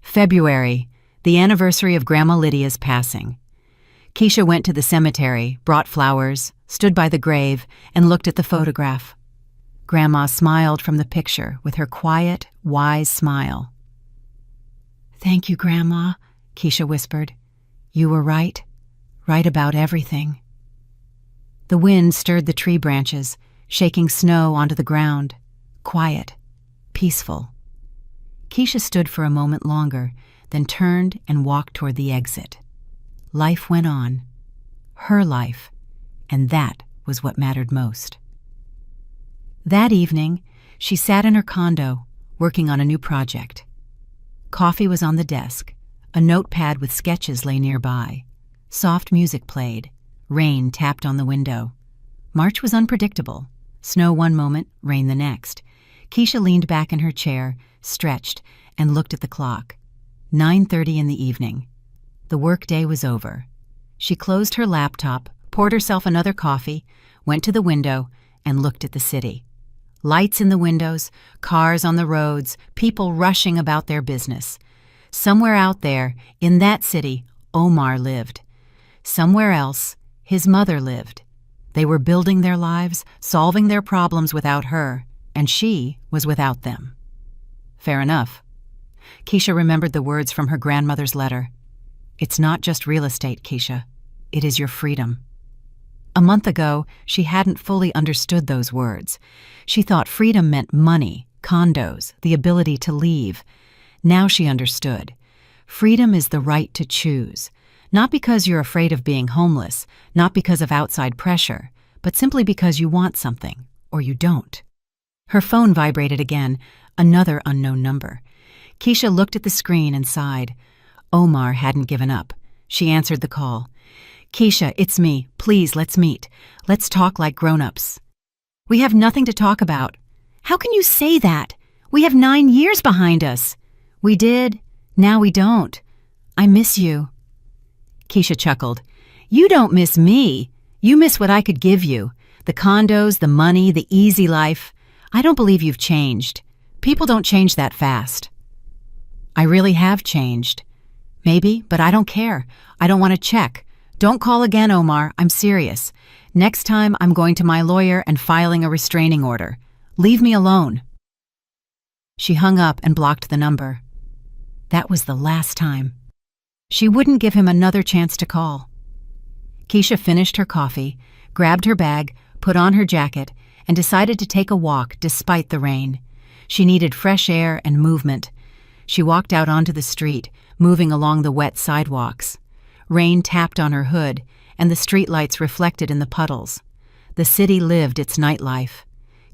Speaker 1: February, the anniversary of Grandma Lydia's passing. Keisha went to the cemetery, brought flowers, stood by the grave, and looked at the photograph. Grandma smiled from the picture with her quiet, wise smile. "Thank you, Grandma," Keisha whispered. "You were right about everything." The wind stirred the tree branches, shaking snow onto the ground. Quiet, peaceful. Keisha stood for a moment longer, then turned and walked toward the exit. Life went on. Her life. And that was what mattered most. That evening, she sat in her condo, working on a new project. Coffee was on the desk. A notepad with sketches lay nearby. Soft music played. Rain tapped on the window. March was unpredictable. Snow one moment, rain the next. Keisha leaned back in her chair, stretched, and looked at the clock. 9:30 in the evening. The workday was over. She closed her laptop, poured herself another coffee, went to the window, and looked at the city. Lights in the windows, cars on the roads, people rushing about their business. Somewhere out there, in that city, Omar lived. Somewhere else, his mother lived. They were building their lives, solving their problems without her, and she was without them. Fair enough. Keisha remembered the words from her grandmother's letter. "It's not just real estate, Keisha. It is your freedom." A month ago, she hadn't fully understood those words. She thought freedom meant money, condos, the ability to leave. Now she understood. Freedom is the right to choose. Not because you're afraid of being homeless, not because of outside pressure, but simply because you want something, or you don't. Her phone vibrated again, another unknown number. Keisha looked at the screen and sighed. Omar hadn't given up. She answered the call. Keisha, it's me. Please, let's meet. Let's talk like grown-ups. We have nothing to talk about. How can you say that? We have 9 years behind us. We did. Now we don't. I miss you. Keisha chuckled. You don't miss me. You miss what I could give you. The condos, the money, the easy life. I don't believe you've changed. People don't change that fast. I really have changed. Maybe, but I don't care. I don't want to check. Don't call again, Omar. I'm serious. Next time, I'm going to my lawyer and filing a restraining order. Leave me alone. She hung up and blocked the number. That was the last time. She wouldn't give him another chance to call. Keisha finished her coffee, grabbed her bag, put on her jacket, and decided to take a walk despite the rain. She needed fresh air and movement. She walked out onto the street, moving along the wet sidewalks. Rain tapped on her hood, and the streetlights reflected in the puddles. The city lived its nightlife.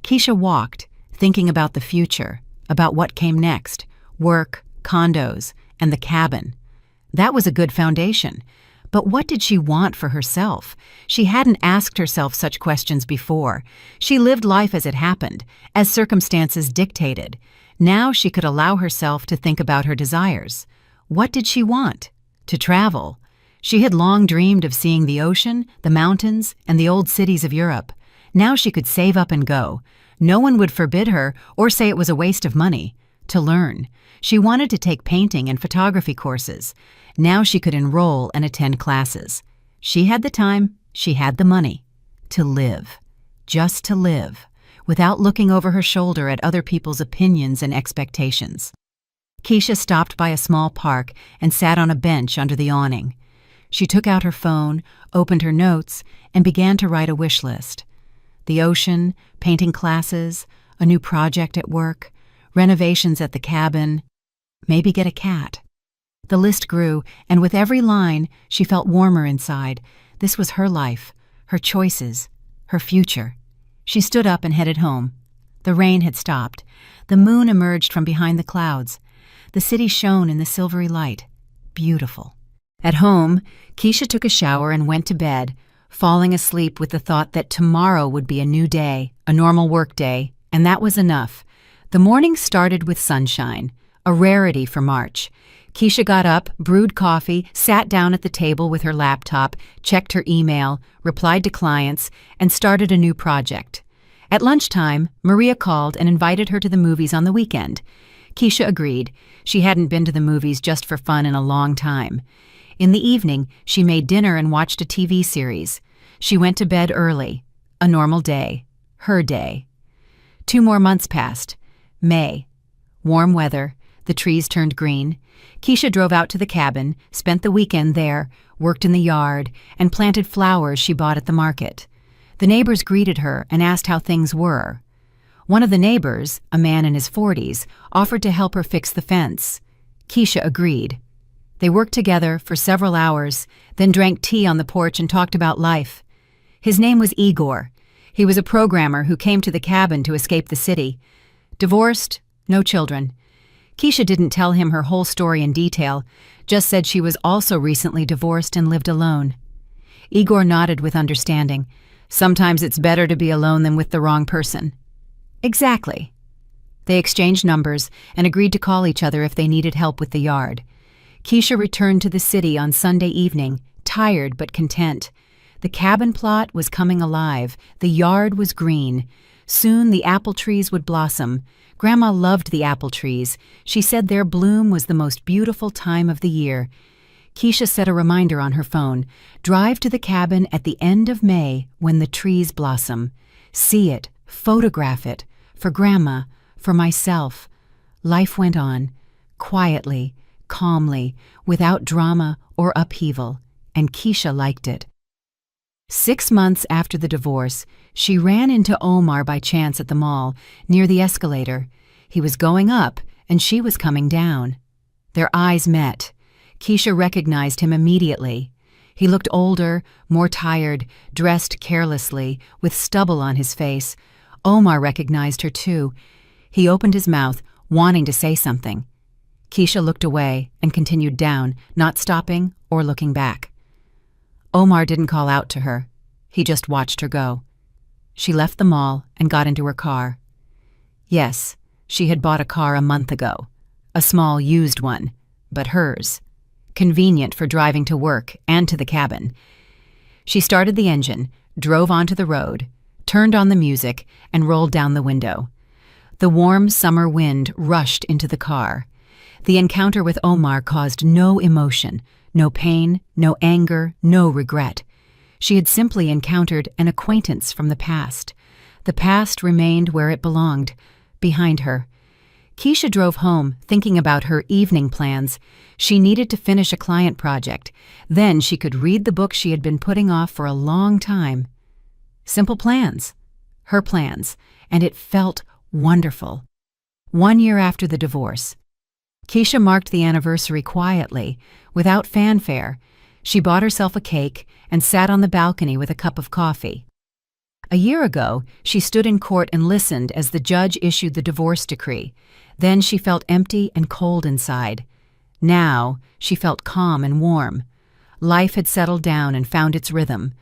Speaker 1: Keisha walked, thinking about the future, about what came next, work, condos, and the cabin. That was a good foundation. But what did she want for herself? She hadn't asked herself such questions before. She lived life as it happened, as circumstances dictated. Now she could allow herself to think about her desires. What did she want? To travel. She had long dreamed of seeing the ocean, the mountains, and the old cities of Europe. Now she could save up and go. No one would forbid her or say it was a waste of money. To learn. She wanted to take painting and photography courses. Now she could enroll and attend classes. She had the time, she had the money. To live. Just to live, without looking over her shoulder at other people's opinions and expectations. Keisha stopped by a small park and sat on a bench under the awning. She took out her phone, opened her notes, and began to write a wish list. The ocean, painting classes, a new project at work, renovations at the cabin, maybe get a cat. The list grew, and with every line, she felt warmer inside. This was her life, her choices, her future. She stood up and headed home. The rain had stopped. The moon emerged from behind the clouds. The city shone in the silvery light. Beautiful. At home, Keisha took a shower and went to bed, falling asleep with the thought that tomorrow would be a new day, a normal work day, and that was enough. The morning started with sunshine, a rarity for March. Keisha got up, brewed coffee, sat down at the table with her laptop, checked her email, replied to clients, and started a new project. At lunchtime, Maria called and invited her to the movies on the weekend. Keisha agreed. She hadn't been to the movies just for fun in a long time. In the evening, she made dinner and watched a TV series. She went to bed early. A normal day. Her day. 2 more months passed. May. Warm weather. The trees turned green. Keisha drove out to the cabin, spent the weekend there, worked in the yard, and planted flowers she bought at the market. The neighbors greeted her and asked how things were. One of the neighbors, a man in his 40s, offered to help her fix the fence. Keisha agreed. They worked together for several hours, then drank tea on the porch and talked about life. His name was Igor. He was a programmer who came to the cabin to escape the city. Divorced, no children. Keisha didn't tell him her whole story in detail, just said she was also recently divorced and lived alone. Igor nodded with understanding. Sometimes it's better to be alone than with the wrong person. Exactly. They exchanged numbers and agreed to call each other if they needed help with the yard. Keisha returned to the city on Sunday evening, tired but content. The cabin plot was coming alive. The yard was green. Soon the apple trees would blossom. Grandma loved the apple trees. She said their bloom was the most beautiful time of the year. Keisha set a reminder on her phone. Drive to the cabin at the end of May when the trees blossom. See it, photograph it, for Grandma, for myself. Life went on, quietly, calmly, without drama or upheaval, and Keisha liked it. 6 months after the divorce, she ran into Omar by chance at the mall, near the escalator. He was going up, and she was coming down. Their eyes met. Keisha recognized him immediately. He looked older, more tired, dressed carelessly, with stubble on his face. Omar recognized her too. He opened his mouth, wanting to say something. Keisha looked away and continued down, not stopping or looking back. Omar didn't call out to her. He just watched her go. She left the mall and got into her car. Yes, she had bought a car a month ago. A small used one, but hers. Convenient for driving to work and to the cabin. She started the engine, drove onto the road, turned on the music, and rolled down the window. The warm summer wind rushed into the car. The encounter with Omar caused no emotion, no pain, no anger, no regret. She had simply encountered an acquaintance from the past. The past remained where it belonged, behind her. Keisha drove home, thinking about her evening plans. She needed to finish a client project. Then she could read the book she had been putting off for a long time. Simple plans. Her plans. And it felt wonderful. 1 year after the divorce. Keisha marked the anniversary quietly, without fanfare. She bought herself a cake and sat on the balcony with a cup of coffee. A year ago, she stood in court and listened as the judge issued the divorce decree. Then she felt empty and cold inside. Now, she felt calm and warm. Life had settled down and found its rhythm.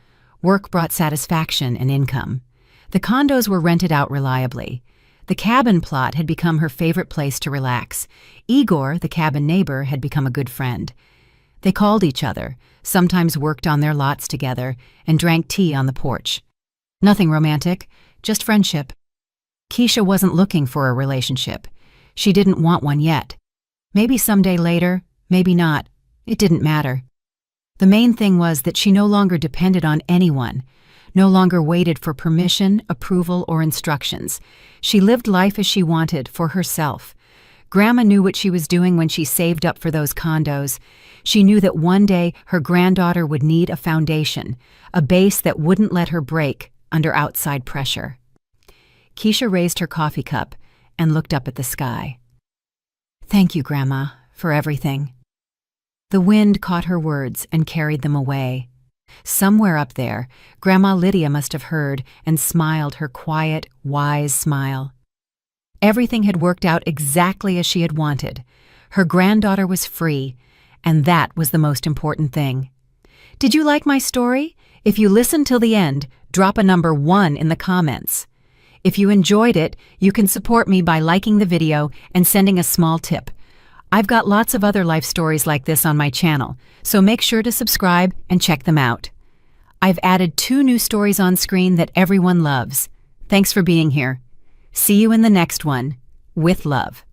Speaker 1: Work brought satisfaction and income. The condos were rented out reliably. The cabin plot had become her favorite place to relax. Igor, the cabin neighbor, had become a good friend. They called each other, sometimes worked on their lots together, and drank tea on the porch. Nothing romantic, just friendship. Keisha wasn't looking for a relationship. She didn't want one yet. Maybe someday later, maybe not. It didn't matter. The main thing was that she no longer depended on anyone, no longer waited for permission, approval, or instructions. She lived life as she wanted, for herself. Grandma knew what she was doing when she saved up for those condos. She knew that one day her granddaughter would need a foundation, a base that wouldn't let her break under outside pressure. Keisha raised her coffee cup and looked up at the sky. "Thank you, Grandma, for everything." The wind caught her words and carried them away. Somewhere up there, Grandma Lydia must have heard and smiled her quiet, wise smile. Everything had worked out exactly as she had wanted. Her granddaughter was free, and that was the most important thing. Did you like my story? If you listened till the end, drop a number 1 in the comments. If you enjoyed it, you can support me by liking the video and sending a small tip. I've got lots of other life stories like this on my channel, so make sure to subscribe and check them out. I've added 2 new stories on screen that everyone loves. Thanks for being here. See you in the next one. With love.